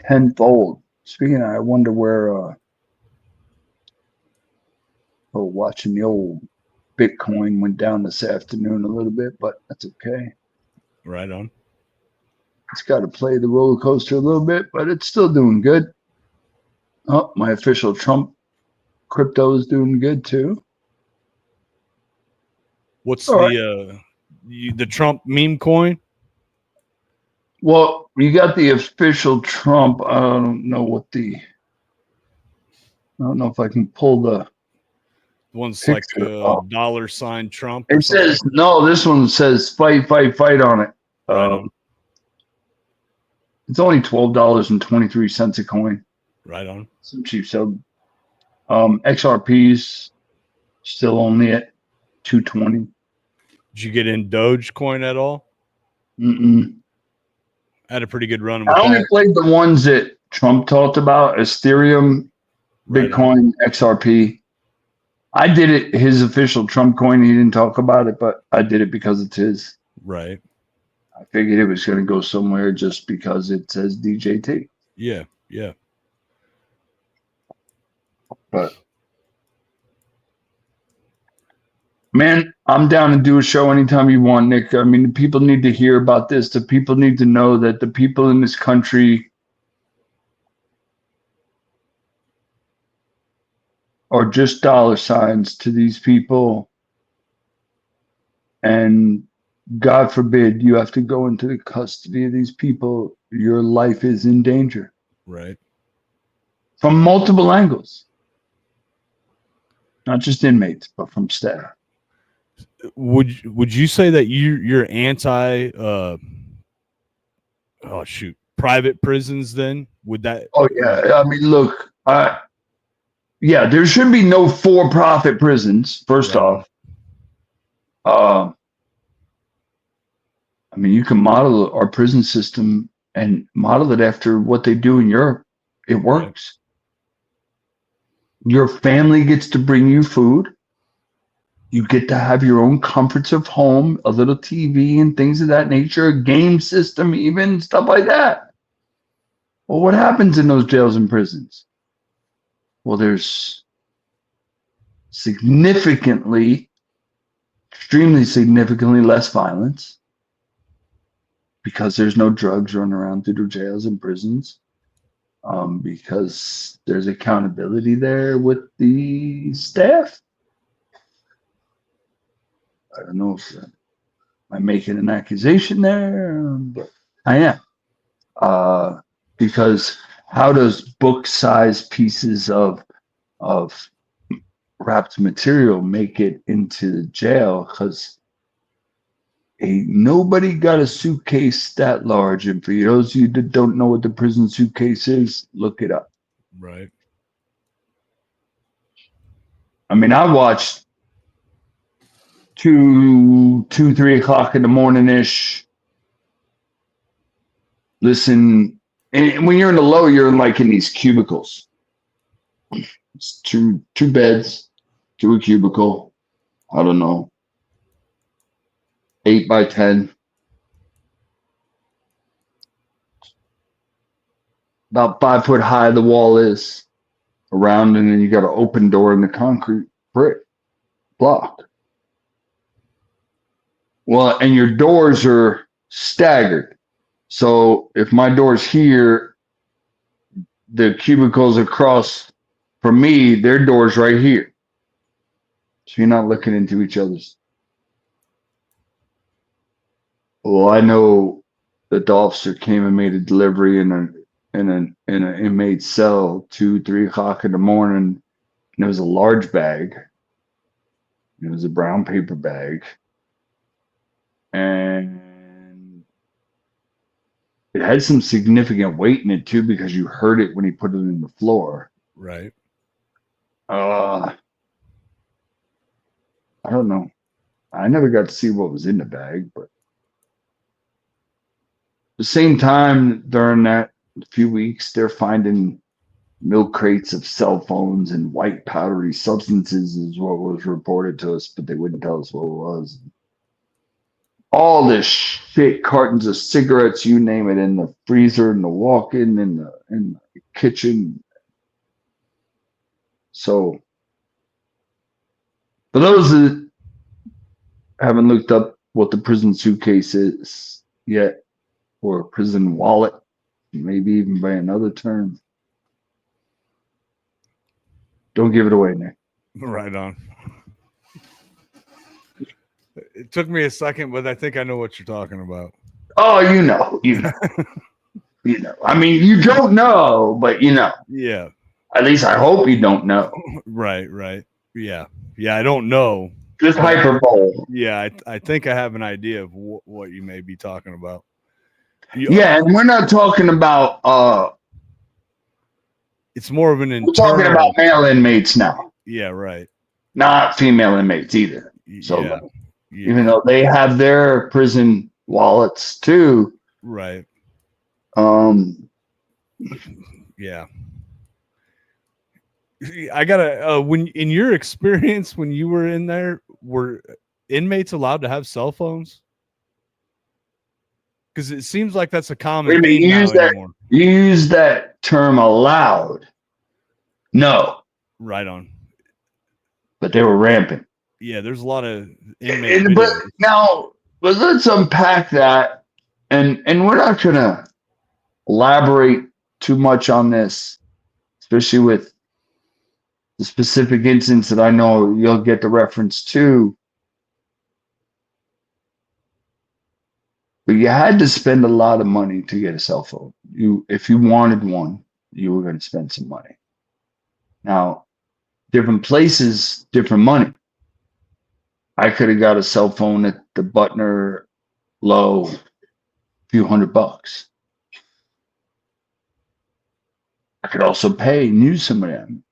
Tenfold. Speaking of, I wonder where, watching the old Bitcoin went down this afternoon a little bit, but that's okay.
Right on.
It's got to play the roller coaster a little bit, but it's still doing good. Oh, my official Trump crypto is doing good too.
What's the Trump meme coin?
Well, you got the official Trump. I don't know if I can pull the
one's
picture
like a $ Trump.
It says no. This one says fight, fight, fight on it.
Right on.
It's only $12.23 a coin.
Right on.
Some cheap sub. XRP's still only at 220.
Did you get in Dogecoin at all?
Mm-mm.
I had a pretty good run with
I only
that.
played the ones that Trump talked about: Ethereum,
Right
Bitcoin, XRP. I did it, his official Trump coin. He didn't talk about it, but I did it because it's his.
Right.
I figured it was going to go somewhere just because it says DJT.
Yeah. Yeah.
But man, I'm down to do a show anytime you want, Nick. I mean, the people need to hear about this. The people need to know that the people in this country are just dollar signs to these people. And God forbid you have to go into the custody of these people. Your life is in danger.
Right.
From multiple angles. Not just inmates, but from staff.
Would you say that you're anti private prisons then? Would that
Oh yeah. I mean, look, yeah, there should be no for-profit prisons, first
right on.
off. I mean, you can model our prison system and model it after what they do in Europe. It works. Your family gets to bring you food. You get to have your own comforts of home, a little TV and things of that nature, a game system, even stuff like that. Well, what happens in those jails and prisons? Well, there's extremely significantly less violence because there's no drugs running around through the jails and prisons. Because there's accountability there with the staff. I don't know if I'm making an accusation there, but I am. Because how does book-sized pieces of wrapped material make it into the jail? Because nobody got a suitcase that large. And for those of you that don't know what the prison suitcase is, look it up.
Right.
I mean, I watched 3 o'clock in the morning ish. Listen, and when you're in the low, you're in these cubicles. It's two beds, to a cubicle. I don't know, 8 by 10. About 5 foot high the wall is around, and then you got an open door in the concrete brick block. Well, and your doors are staggered. So if my door's here, the cubicles across from me, their door's right here. So you're not looking into each other's. Well, I know that the officer came and made a delivery in an inmate cell 3 o'clock in the morning, and it was a large bag. It was a brown paper bag, and it had some significant weight in it too, because you heard it when he put it in the floor.
Right.
I don't know. I never got to see what was in the bag, but at the same time, during that few weeks, they're finding milk crates of cell phones and white powdery substances is what was reported to us, but they wouldn't tell us what it was. All this shit, cartons of cigarettes, you name it, in the freezer, in the walk-in, in the kitchen. So, for those that haven't looked up what the prison suitcase is yet, or prison wallet, maybe even by another term, don't give it away, Nick.
Right on. It took me a second, but I think I know what you're talking about.
Oh, you know. I mean, you don't know, but you know.
Yeah.
At least I hope you don't know.
Right. Yeah. I don't know.
Just hyperbole.
Yeah, I think I have an idea of what you may be talking about.
Yeah, and we're not talking about.
It's more of an internal.
We're talking about male inmates now.
Yeah, right.
Not female inmates either. So,
yeah.
Even though they have their prison wallets too.
Right.
Yeah.
I gotta when in your experience when you were in there, were inmates allowed to have cell phones? Because it seems like that's a common
Wait a minute,
theme now anymore.
you use that term allowed. No,
Right on.
but they were rampant.
Yeah, there's a lot of inmate
But
videos.
now, but let's unpack that, and we're not gonna elaborate too much on this, especially with the specific instance that I know you'll get the reference to. But you had to spend a lot of money to get a cell phone. If you wanted one, you were going to spend some money. Now, different places, different money. I could have got a cell phone at the Butner Low, a few $100. I could also pay and use some of them.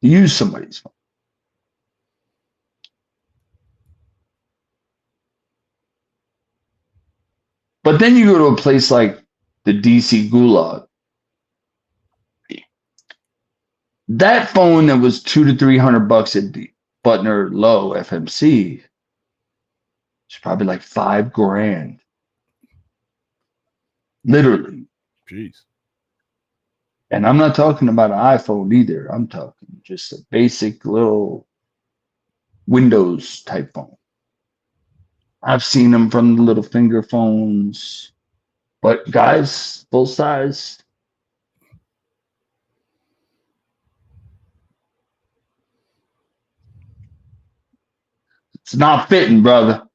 Use somebody's phone. But then you go to a place like the DC Gulag. That phone that was $200 to $300 at the Butner Low FMC is probably like $5,000. Literally.
Jeez.
And I'm not talking about an iPhone either. I'm talking just a basic little Windows type phone. I've seen them from the little finger phones, but guys, full size. It's not fitting, brother.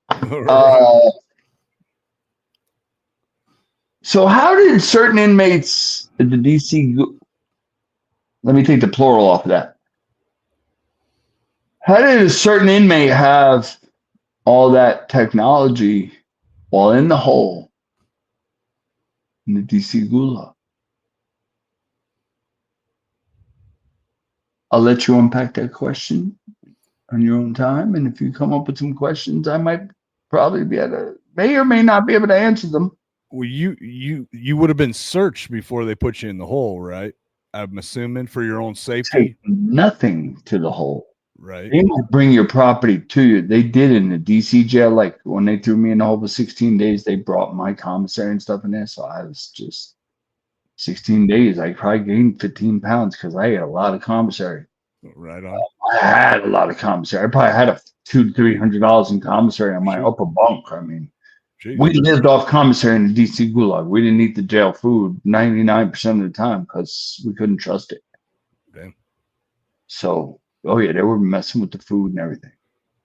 So how did certain inmates at the DC, let me take the plural off of that. How did a certain inmate have all that technology while in the hole in the DC Gulag? I'll let you unpack that question on your own time. And if you come up with some questions, I might probably be able to, may or may not be able to answer them.
Well, you would have been searched before they put you in the hole, right? I'm assuming for your own safety.
Take nothing to the hole.
Right.
They might bring your property to you. They did in the DC jail. Like when they threw me in the hole for 16 days, they brought my commissary and stuff in there. So I was just 16 days. I probably gained 15 pounds because I ate a lot of commissary.
Right on.
I had a lot of commissary. I probably had $200 to $300 in commissary on my upper bunk. I mean,
Jeez.
We lived off commissary in the DC Gulag. We didn't eat the jail food 99% of the time because we couldn't trust it.
Damn.
So, oh yeah, they were messing with the food and everything.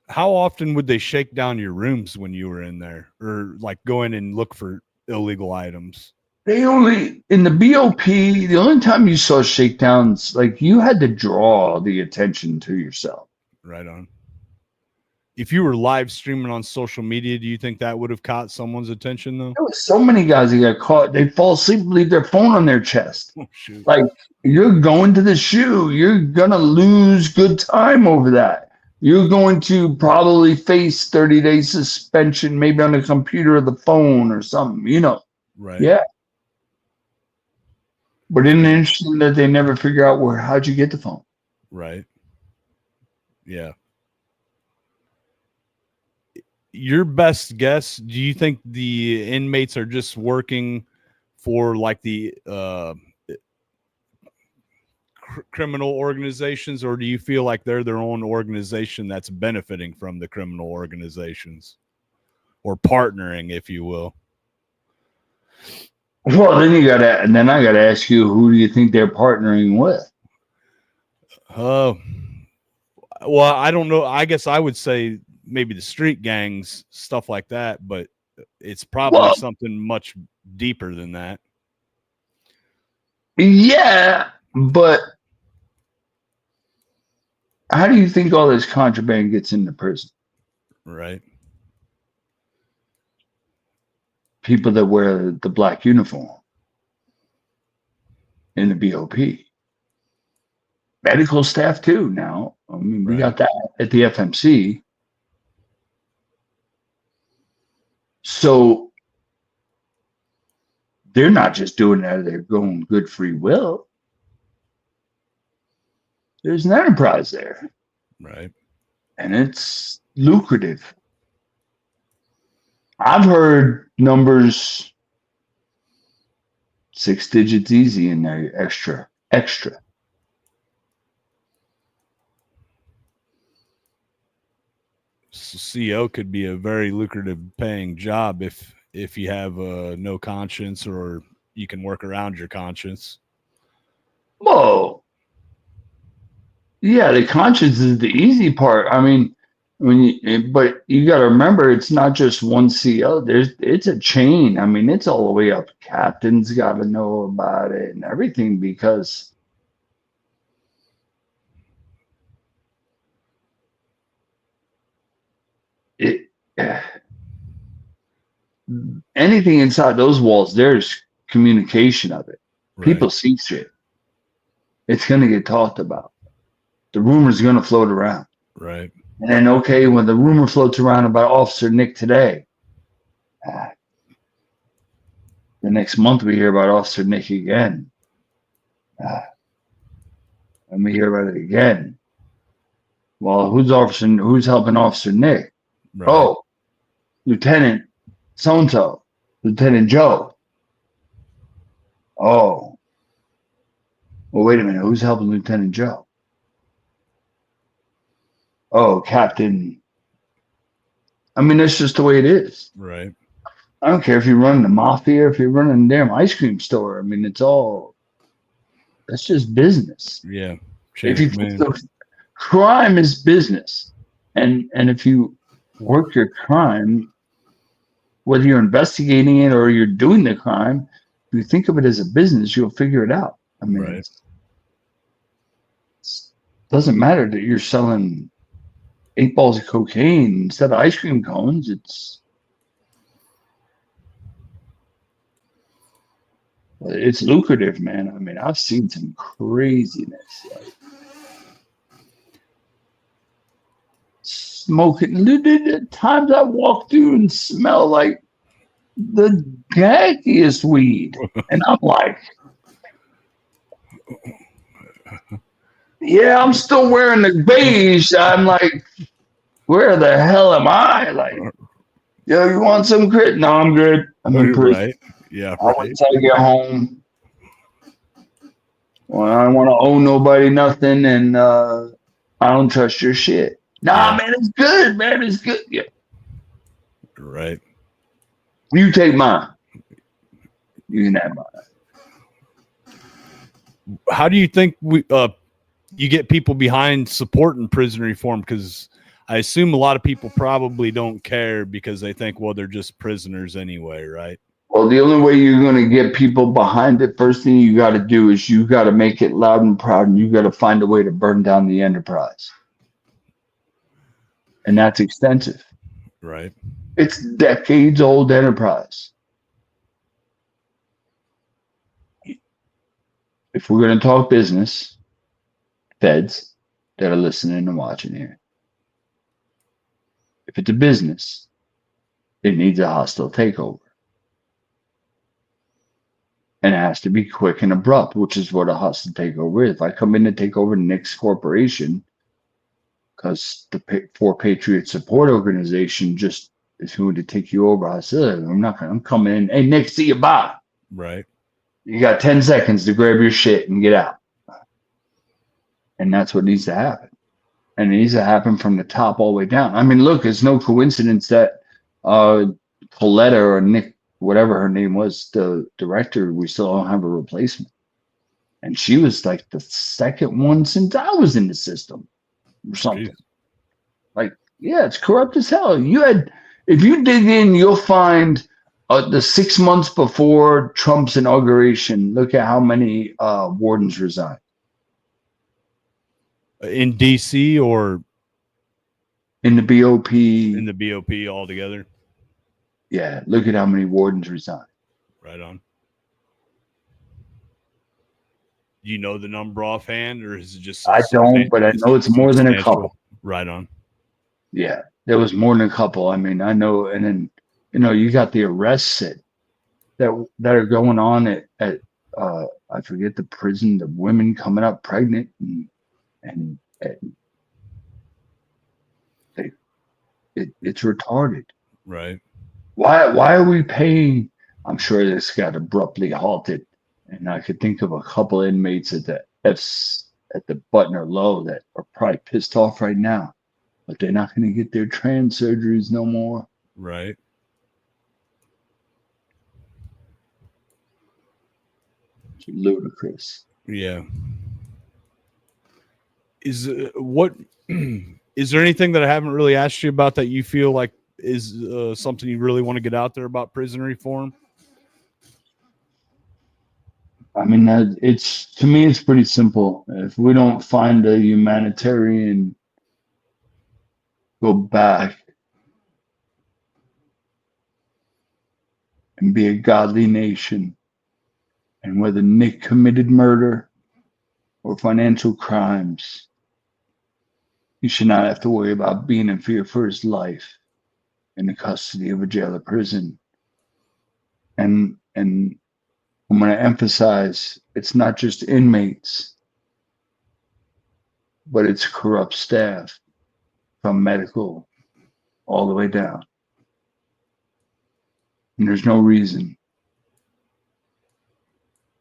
How often would they shake down your rooms when you were in there, or like go in and look for illegal items?
They only, in the BOP, the only time you saw shakedowns, like you had to draw the attention to yourself.
Right on. If you were live streaming on social media, do you think that would have caught someone's attention though?
There were so many guys that got caught. They fall asleep and leave their phone on their chest.
Oh, shoot.
Like, you're going to the shoe. You're going to lose good time over that. You're going to probably face 30-day suspension, maybe on the computer or the phone or something, you know.
Right.
Yeah. But isn't it interesting that they never figure out how'd you get the phone?
Right. Yeah. Your best guess, do you think the inmates are just working for like the criminal organizations, or do you feel like they're their own organization that's benefiting from the criminal organizations, or partnering, if you will?
Well, then I gotta ask you, who do you think they're partnering with?
Well, I don't know. I guess I would say maybe the street gangs, stuff like that, but it's probably something much deeper than that.
Yeah, but how do you think all this contraband gets into prison?
Right.
People that wear the black uniform in the BOP. Medical staff too now. I mean, we got that at the FMC. So they're not just doing it out of their own good free will. There's an enterprise there.
Right.
And it's lucrative. I've heard numbers 6 digits easy in there, extra.
CEO could be a very lucrative paying job if you have no conscience, or you can work around your conscience.
Whoa. Yeah, the conscience is the easy part. I mean, but you got to remember, it's not just one CEO. It's a chain. I mean, it's all the way up. Captain's got to know about it and everything, because it anything inside those walls, there's communication of it.
Right.
People see shit. It's going to get talked about. The rumor's going to float around.
Right.
And then, okay, when the rumor floats around about Officer Nick today, the next month we hear about Officer Nick again. And we hear about it again. Well, who's helping Officer Nick?
Right.
Oh, Lieutenant so-and-so, Lieutenant Joe. Oh. Well, wait a minute. Who's helping Lieutenant Joe? Oh, Captain. I mean, that's just the way it is.
Right.
I don't care if you're running the mafia, if you're running a damn ice cream store. I mean, that's just business.
Yeah.
If you crime is business. And if you work your crime, whether you're investigating it or you're doing the crime, if you think of it as a business, you'll figure it out. I mean,
right.
It doesn't matter that you're selling 8 balls of cocaine instead of ice cream cones. It's lucrative, man. I mean, I've seen some craziness. Like smoking. The times I walk through and smell like the gaggiest weed. And I'm like, yeah, I'm still wearing the beige. I'm like, where the hell am I? Like, yo, you want some crit? No, I'm good. I'm in prison.
Right. Yeah.
Right. I'll wait till I get home. Well, I don't want to owe nobody nothing, and I don't trust your shit. Nah, man, it's good, man. It's good. Yeah.
Right.
You take mine. You can have mine.
How do you think you get people behind supporting prison reform? Because I assume a lot of people probably don't care because they think, well, they're just prisoners anyway, right?
Well, the only way you're going to get people behind it, first thing you got to do is you got to make it loud and proud, and you got to find a way to burn down the enterprise. And that's extensive.
Right.
It's decades old enterprise. If we're going to talk business, feds that are listening and watching here, if it's a business, it needs a hostile takeover. And it has to be quick and abrupt, which is what a hostile takeover is. If I come in to take over Nick's corporation, because the For Patriot Support Organization just is going to take you over, I said, I'm coming in. Hey, Nick, see you, bye.
Right.
You got 10 seconds to grab your shit and get out. And that's what needs to happen. And it needs to happen from the top all the way down. I mean, look, it's no coincidence that Pauletta or Nick, whatever her name was, the director, we still don't have a replacement. And she was like the second one since I was in the system or something. Jeez. Like, yeah, it's corrupt as hell. If you dig in, you'll find the 6 months before Trump's inauguration, look at how many wardens resigned.
In DC or
in the BOP?
In the BOP altogether.
Yeah, look at how many wardens resigned.
Right on. You know the number offhand, or is it just?
I don't, but I know it's more than a couple.
Right on.
Yeah, there was more than a couple. I mean, I know, and then you got the arrests at that are going on at I forget the prison, the women coming up pregnant and it's retarded.
Right.
Why are we paying? I'm sure this got abruptly halted, and I could think of a couple inmates at the Butner Low that are probably pissed off right now, but they're not going to get their trans surgeries no more.
Right.
It's ludicrous.
Yeah. Is what is there anything that I haven't really asked you about that you feel like is something you really want to get out there about prison reform?
I mean, it's to me, it's pretty simple. If we don't find a humanitarian, go back and be a godly nation, and whether Nick committed murder or financial crimes, he should not have to worry about being in fear for his life in the custody of a jail or prison. And I'm going to emphasize it's not just inmates, but it's corrupt staff from medical all the way down. And there's no reason.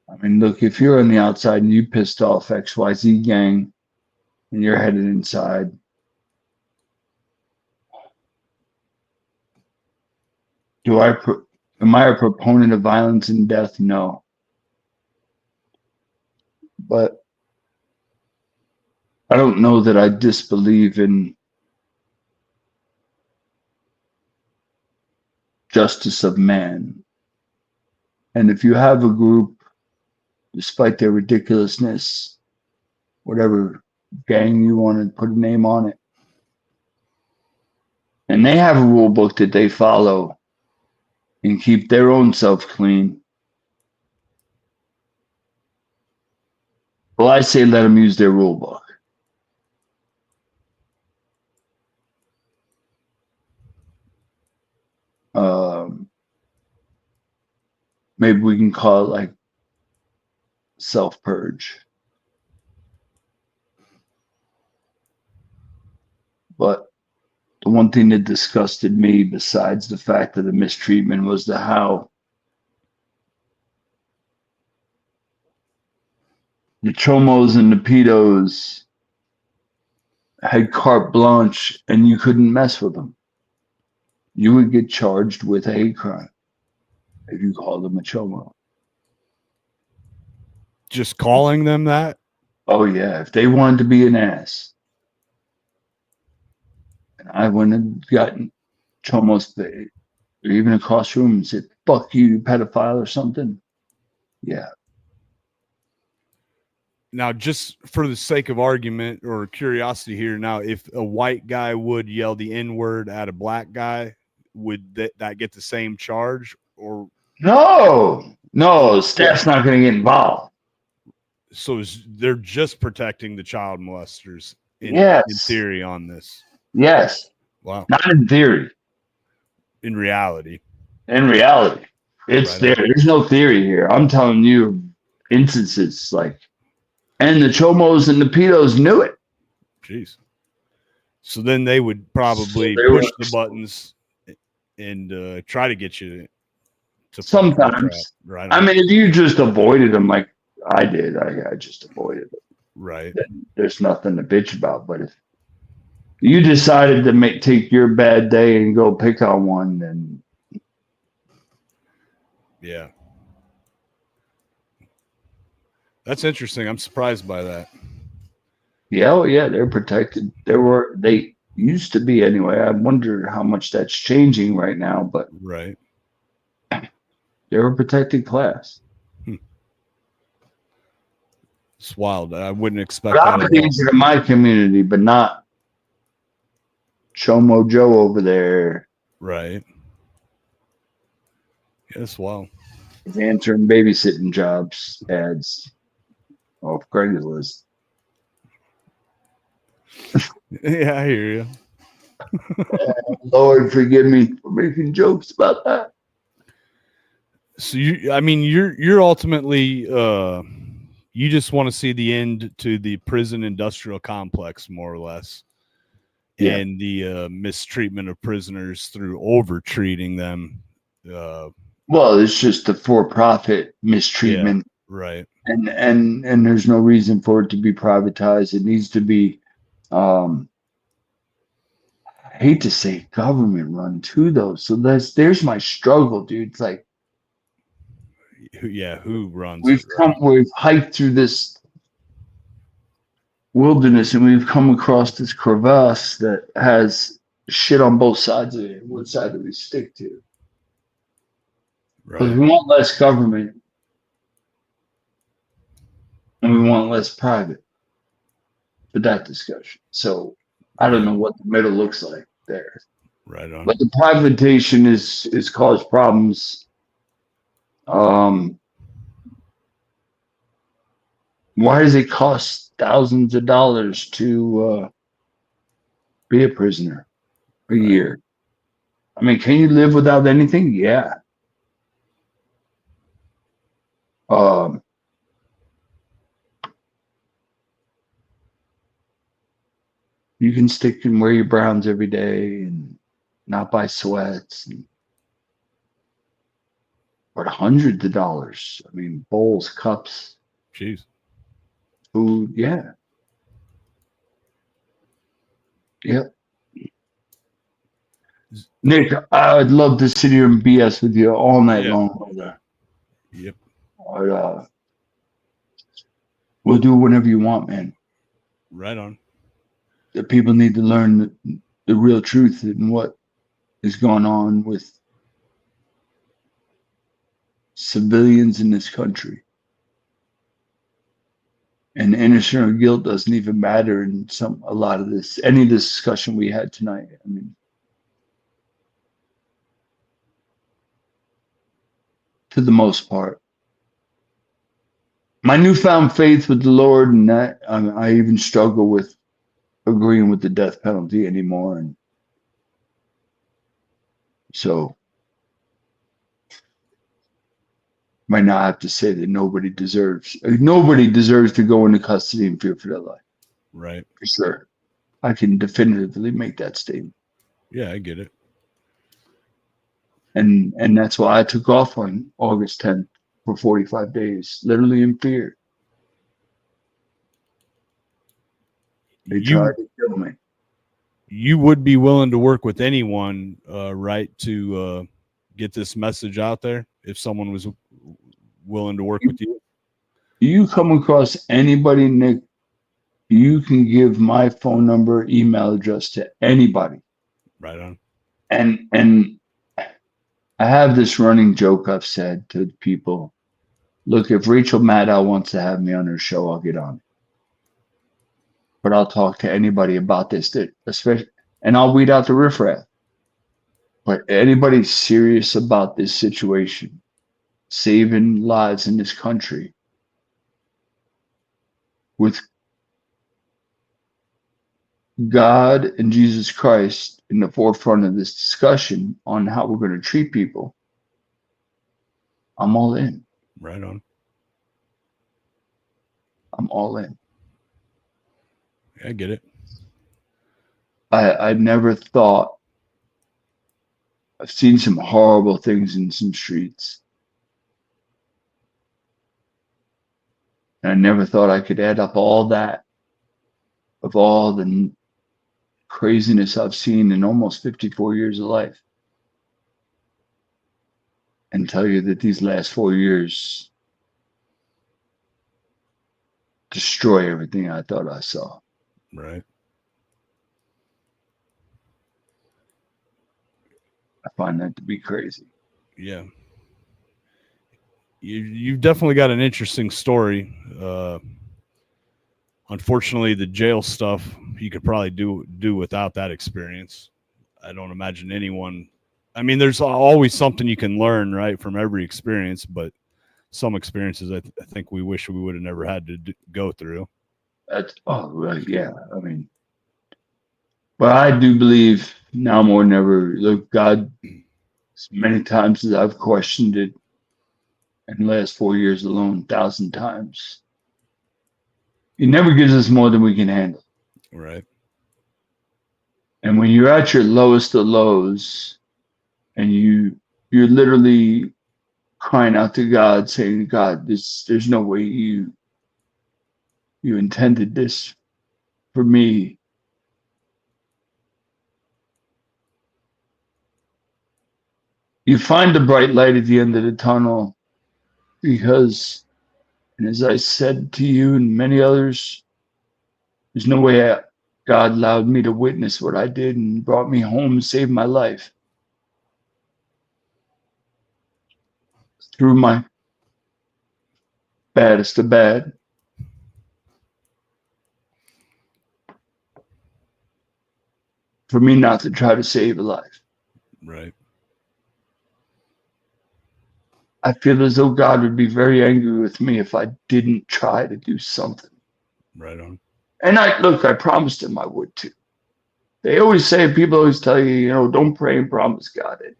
I mean, look, if you're on the outside and you pissed off XYZ gang and you're headed inside, am I a proponent of violence and death? No. But I don't know that I disbelieve in justice of man. And if you have a group, despite their ridiculousness, whatever gang you want to put a name on it, and they have a rule book that they follow and keep their own self clean, well, I say let them use their rule book. Maybe we can call it like self-purge. But the one thing that disgusted me, besides the fact of the mistreatment, was how the chomos and the pedos had carte blanche and you couldn't mess with them. You would get charged with a hate crime if you called them a chomo.
Just calling them that?
Oh, yeah. If they wanted to be an ass. And I went and gotten chomos, or even across the room and said, fuck you, pedophile or something. Yeah.
Now, just for the sake of argument or curiosity here, now, if a white guy would yell the N-word at a black guy, would that get the same charge? Or
no, staff's not going to get involved.
So they're just protecting the child molesters in theory on this.
Yes.
Wow.
Not in theory.
In reality.
It's right there. There's no theory here. I'm telling you instances like, and the chomos and the pedos knew it.
Jeez. So then they would probably push the buttons and try to get you to
sometimes. Right. I mean, if you just avoided them like I did, I just avoided it.
Right.
Then there's nothing to bitch about. But if you decided to take your bad day and go pick on one, then
yeah. That's interesting. I'm surprised by that.
Yeah, oh yeah, they're protected. They used to be anyway. I wonder how much that's changing right now, but
right.
They're a protected class.
It's wild. I wouldn't expect
that. I'm danger in my community, but not Chomo Joe over there.
Right. Yeah, that's wild.
He's answering babysitting jobs ads off Craigslist.
Yeah, I hear you.
Lord, forgive me for making jokes about that.
So you're ultimately you just want to see the end to the prison industrial complex, more or less,
Yeah.
and the mistreatment of prisoners through over-treating them.
Well, it's just the for-profit
Yeah,
mistreatment,
right.
and there's no reason for it to be privatized. It needs to be, I hate to say government run too, though. So there's my struggle, dude. It's like
Who runs it, right?
we've hiked through this wilderness and we've come across this crevasse that has shit on both sides of it. What side do we stick to? Because
Right.
we want less government and we want less private for that discussion. So I don't
Right.
know what the middle looks like there.
Right on.
But the privatization is caused problems. Why does it cost thousands of dollars to be a prisoner a
Right.
year? I mean, can you live without anything? Yeah. Um, you can stick and wear your browns every day and not buy sweats, but hundreds of dollars. I mean, bowls, cups,
Jeez.
food. Yeah. Yep. Nick, I'd love to sit here and BS with you all night
Yeah.
long, brother.
Yep.
But, we'll do whatever you want, man.
Right on.
The people need to learn the real truth and what is going on with civilians in this country. And innocent or guilt doesn't even matter in a lot of this, any of this discussion we had tonight. I mean, to the most part. My newfound faith with the Lord, and that I even struggle with agreeing with the death penalty anymore. And so, might not have to say that nobody deserves to go into custody and fear for their life.
Right.
For sure, I can definitively make that statement.
Yeah, I get it.
And that's why I took off on August 10th for 45 days, literally in fear. They tried to kill me.
You would be willing to work with anyone, right, to get this message out there if someone was willing to work with you?
You come across anybody, Nick, you can give my phone number, email address to anybody.
Right on.
And I have this running joke I've said to people. Look, if Rachel Maddow wants to have me on her show, I'll get on. But I'll talk to anybody about this, especially, and I'll weed out the riffraff. But anybody serious about this situation, saving lives in this country, with God and Jesus Christ in the forefront of this discussion on how we're going to treat people, I'm all in.
Right on.
I'm all in.
I get it.
I never thought, I've seen some horrible things in some streets. And I never thought I could add up all that, of all the craziness I've seen in almost 54 years of life, and tell you that these last 4 years destroy everything I thought I saw.
Right.
I find that to be crazy.
Yeah. You've definitely got an interesting story. Unfortunately, the jail stuff you could probably do without that experience. I don't imagine anyone. I mean, there's always something you can learn, right, from every experience, but some experiences I think we wish we would have never had to go through.
Yeah. I mean, but I do believe now more than ever, look, God, as many times as I've questioned it, in the last 4 years alone, 1,000 times. He never gives us more than we can handle.
Right.
And when you're at your lowest of lows and you're literally crying out to God, saying, God, there's no way you intended this for me. You find the bright light at the end of the tunnel because, and as I said to you and many others, there's no way God allowed me to witness what I did and brought me home and saved my life through my baddest of bad. For me not to try to save a life.
Right.
I feel as though God would be very angry with me if I didn't try to do something.
Right on.
And I promised him I would too. They always say, people always tell you, don't pray and promise God it.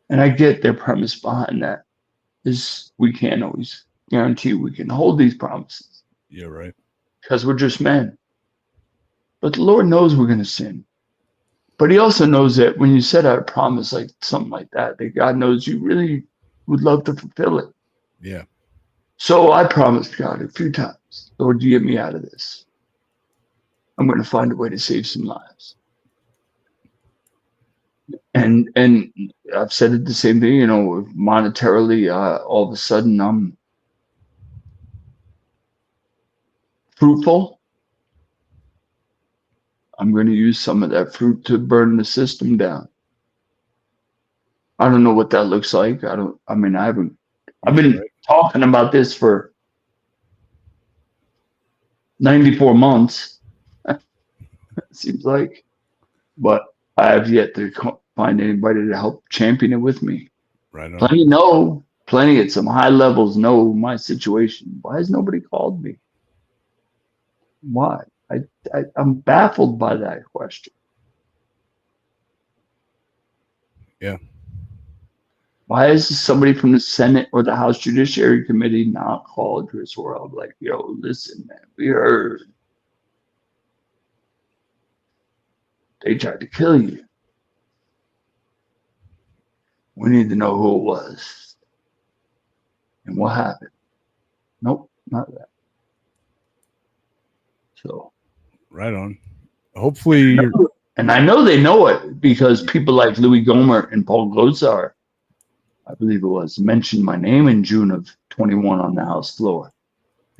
And I get their premise behind that is we can't always guarantee we can hold these promises.
Yeah, right.
Because we're just men. But the Lord knows we're going to sin. But he also knows that when you set out a promise like something like that God knows you really would love to fulfill it.
Yeah.
So I promised God a few times, Lord, you get me out of this. I'm going to find a way to save some lives. And I've said it the same thing, monetarily, all of a sudden I'm fruitful. I'm going to use some of that fruit to burn the system down. I don't know what that looks like. I've been talking about this for 94 months. It seems like, but I have yet to find anybody to help champion it with me.
Right on.
Plenty at some high levels know my situation. Why has nobody called me? Why? I'm baffled by that question.
Yeah.
Why is somebody from the Senate or the House Judiciary Committee not called Chris Worrell? Like, yo, listen, man, we heard they tried to kill you. We need to know who it was and what happened. Nope, not that. So,
right on. Hopefully,
and I know they know it because people like Louis Gohmert and Paul Gosar, I believe it was, mentioned my name in June of 21 on the House floor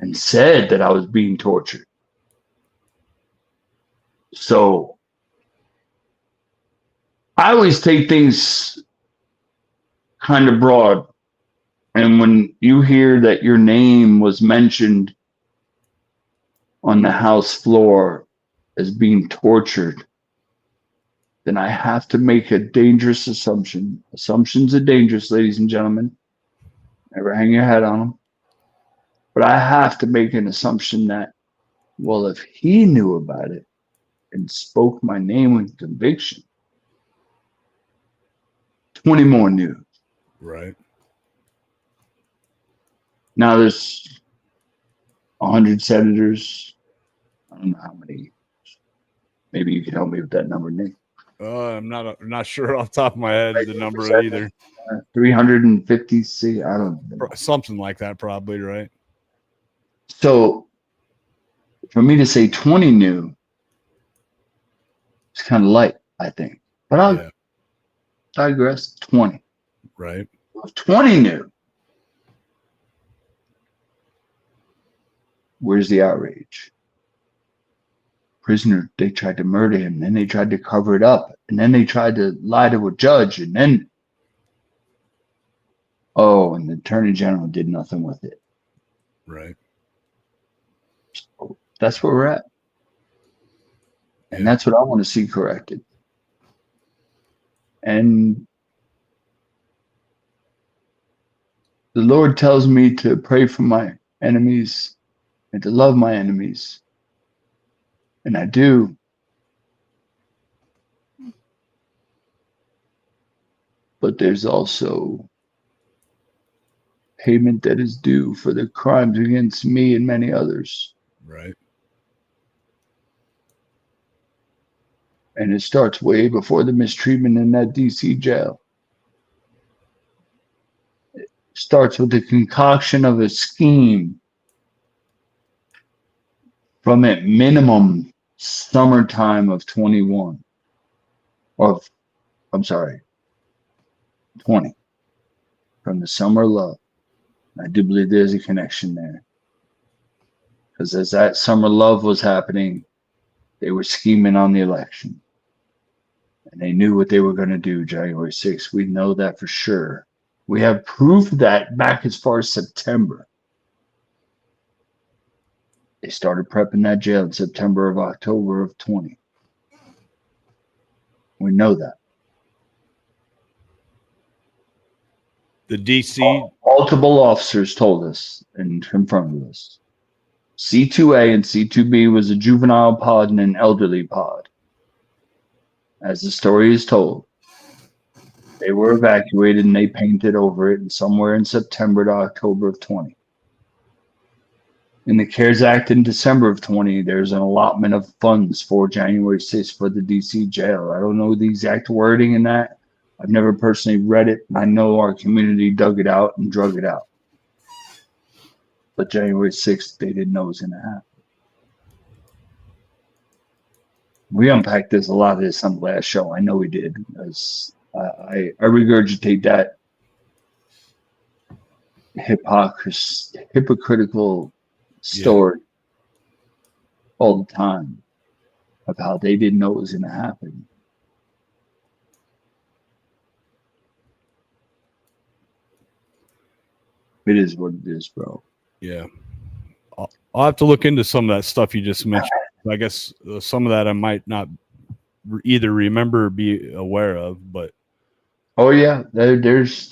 and said that I was being tortured. So I always take things kind of broad. And when you hear that your name was mentioned on the House floor as being tortured, then I have to make a dangerous assumption. Assumptions are dangerous, ladies and gentlemen. Never hang your head on them. But I have to make an assumption that, well, if he knew about it and spoke my name with conviction, 20 more knew.
right.
Now there's 100 senators. I don't know how many. Maybe you can help me with that number, Nick.
I'm not sure off the top of my head the number either.
350. I don't know.
Something like that, probably, right?
So for me to say 20 new, it's kind of light, I think. But I'll digress. 20.
Right.
20 new. Where's the outrage? Prisoner, they tried to murder him, then they tried to cover it up, and then they tried to lie to a judge, and then and the Attorney General did nothing with it.
Right.
So that's where we're at. And that's what I want to see corrected. And the Lord tells me to pray for my enemies and to love my enemies. And I do. But there's also payment that is due for the crimes against me and many others.
Right.
And it starts way before the mistreatment in that DC jail. It starts with the concoction of a scheme from at minimum summertime of 21. I'm sorry, 20. From the summer of love. I do believe there's a connection there. Because as that summer love was happening, they were scheming on the election. And they knew what they were going to do January 6th. We know that for sure. We have proof that back as far as September. They started prepping that jail in September of October of 20. We know that.
The DC.
Multiple officers told us and confirmed us. C2A and C2B was a juvenile pod and an elderly pod. As the story is told, they were evacuated and they painted over it and somewhere in September to October of 20. In the CARES Act in December of 20, there's an allotment of funds for January 6th for the DC jail. I don't know the exact wording in that. I've never personally read it. I know our community dug it out and drug it out. But January 6th, they didn't know it was going to happen. We unpacked this a lot of this on the last show. I know we did. Because I regurgitate that hypocritical story all the time of how they didn't know it was going to happen. It is what it is, bro.
Yeah. I'll have to look into some of that stuff you just mentioned. I guess some of that I might not either remember or be aware of, but.
Oh yeah, there's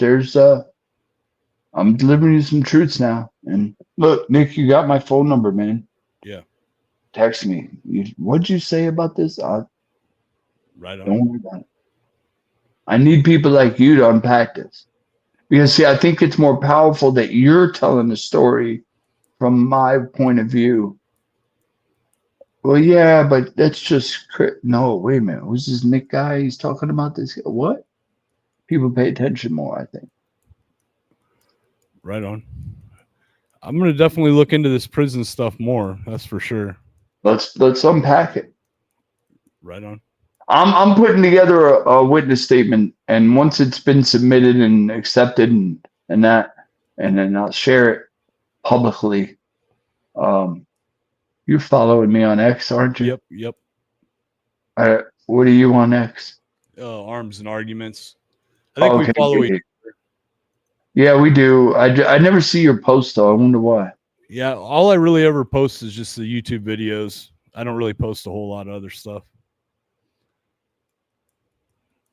I'm delivering you some truths now. And look, Nick, you got my phone number, man.
Yeah.
Text me. What'd you say about this?
Right on.
Don't worry about it. I need people like you to unpack this. Because see, I think it's more powerful that you're telling the story from my point of view. Well, yeah, but that's just no. Wait a minute. Who's this Nick guy? He's talking about this. What? People pay attention more, I think.
Right on. I'm gonna definitely look into this prison stuff more. That's for sure.
Let's unpack it.
Right on.
I'm putting together a witness statement, and once it's been submitted and accepted, and then I'll share it publicly. You're following me on X, aren't you?
Yep.
What are you on X?
Arms and Arguments. I think we follow each other.
Yeah, we do. I never see your post though. I wonder why.
Yeah, all I really ever post is just the YouTube videos. I don't really post a whole lot of other stuff.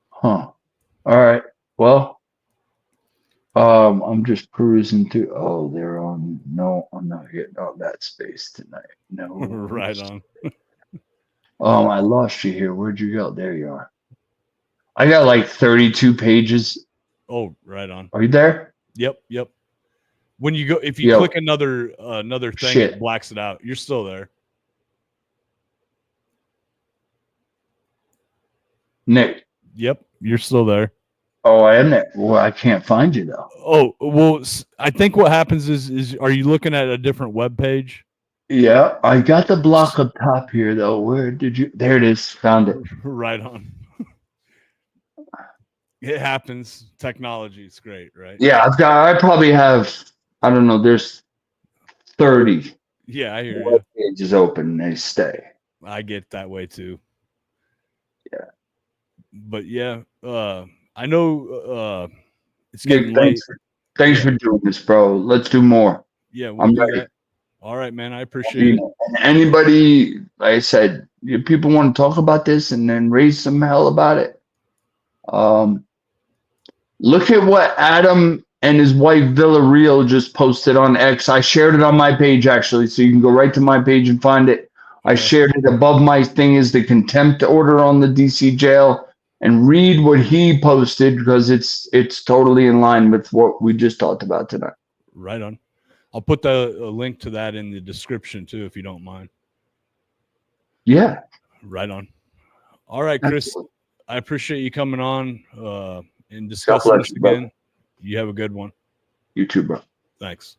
Huh. All right. Well, I'm just perusing through. Oh, they're on. No, I'm not getting on that space tonight. No.
Right on.
I lost you here. Where'd you go? There you are. I got like 32 pages.
Oh, right on.
Are you there?
Yep. When you go, if you click another thing, it blacks it out. You're still there.
Nick.
Yep, you're still there.
Oh, I am there. Well, I can't find you though.
Oh, well, I think what happens is are you looking at a different web page?
Yeah, I got the block up top here though. Where did you? There it is. Found it.
Right on. It happens. Technology is great, right?
Yeah, I probably have, I don't know, there's 30.
Yeah, I hear you.
Pages open, they stay.
I get that way too.
Yeah.
But yeah, I know it's getting late.
Thanks for doing this, bro. Let's do more.
Yeah, we'll do that. All right, man. I appreciate it.
And anybody, like I said, if people want to talk about this and then raise some hell about it. Look at what Adam and his wife Villarreal just posted on X. I shared it on my page actually, so you can go right to my page and find it. I shared it above my thing is the contempt order on the DC jail, and read what he posted because it's totally in line with what we just talked about tonight.
Right on. I'll put a link to that in the description too, if you don't mind.
Yeah.
Right on. All right, Chris.
Absolutely.
I appreciate you coming on and
God
discussing
bless
this
you, brother.
again. You have a good one.
You too, bro.
Thanks.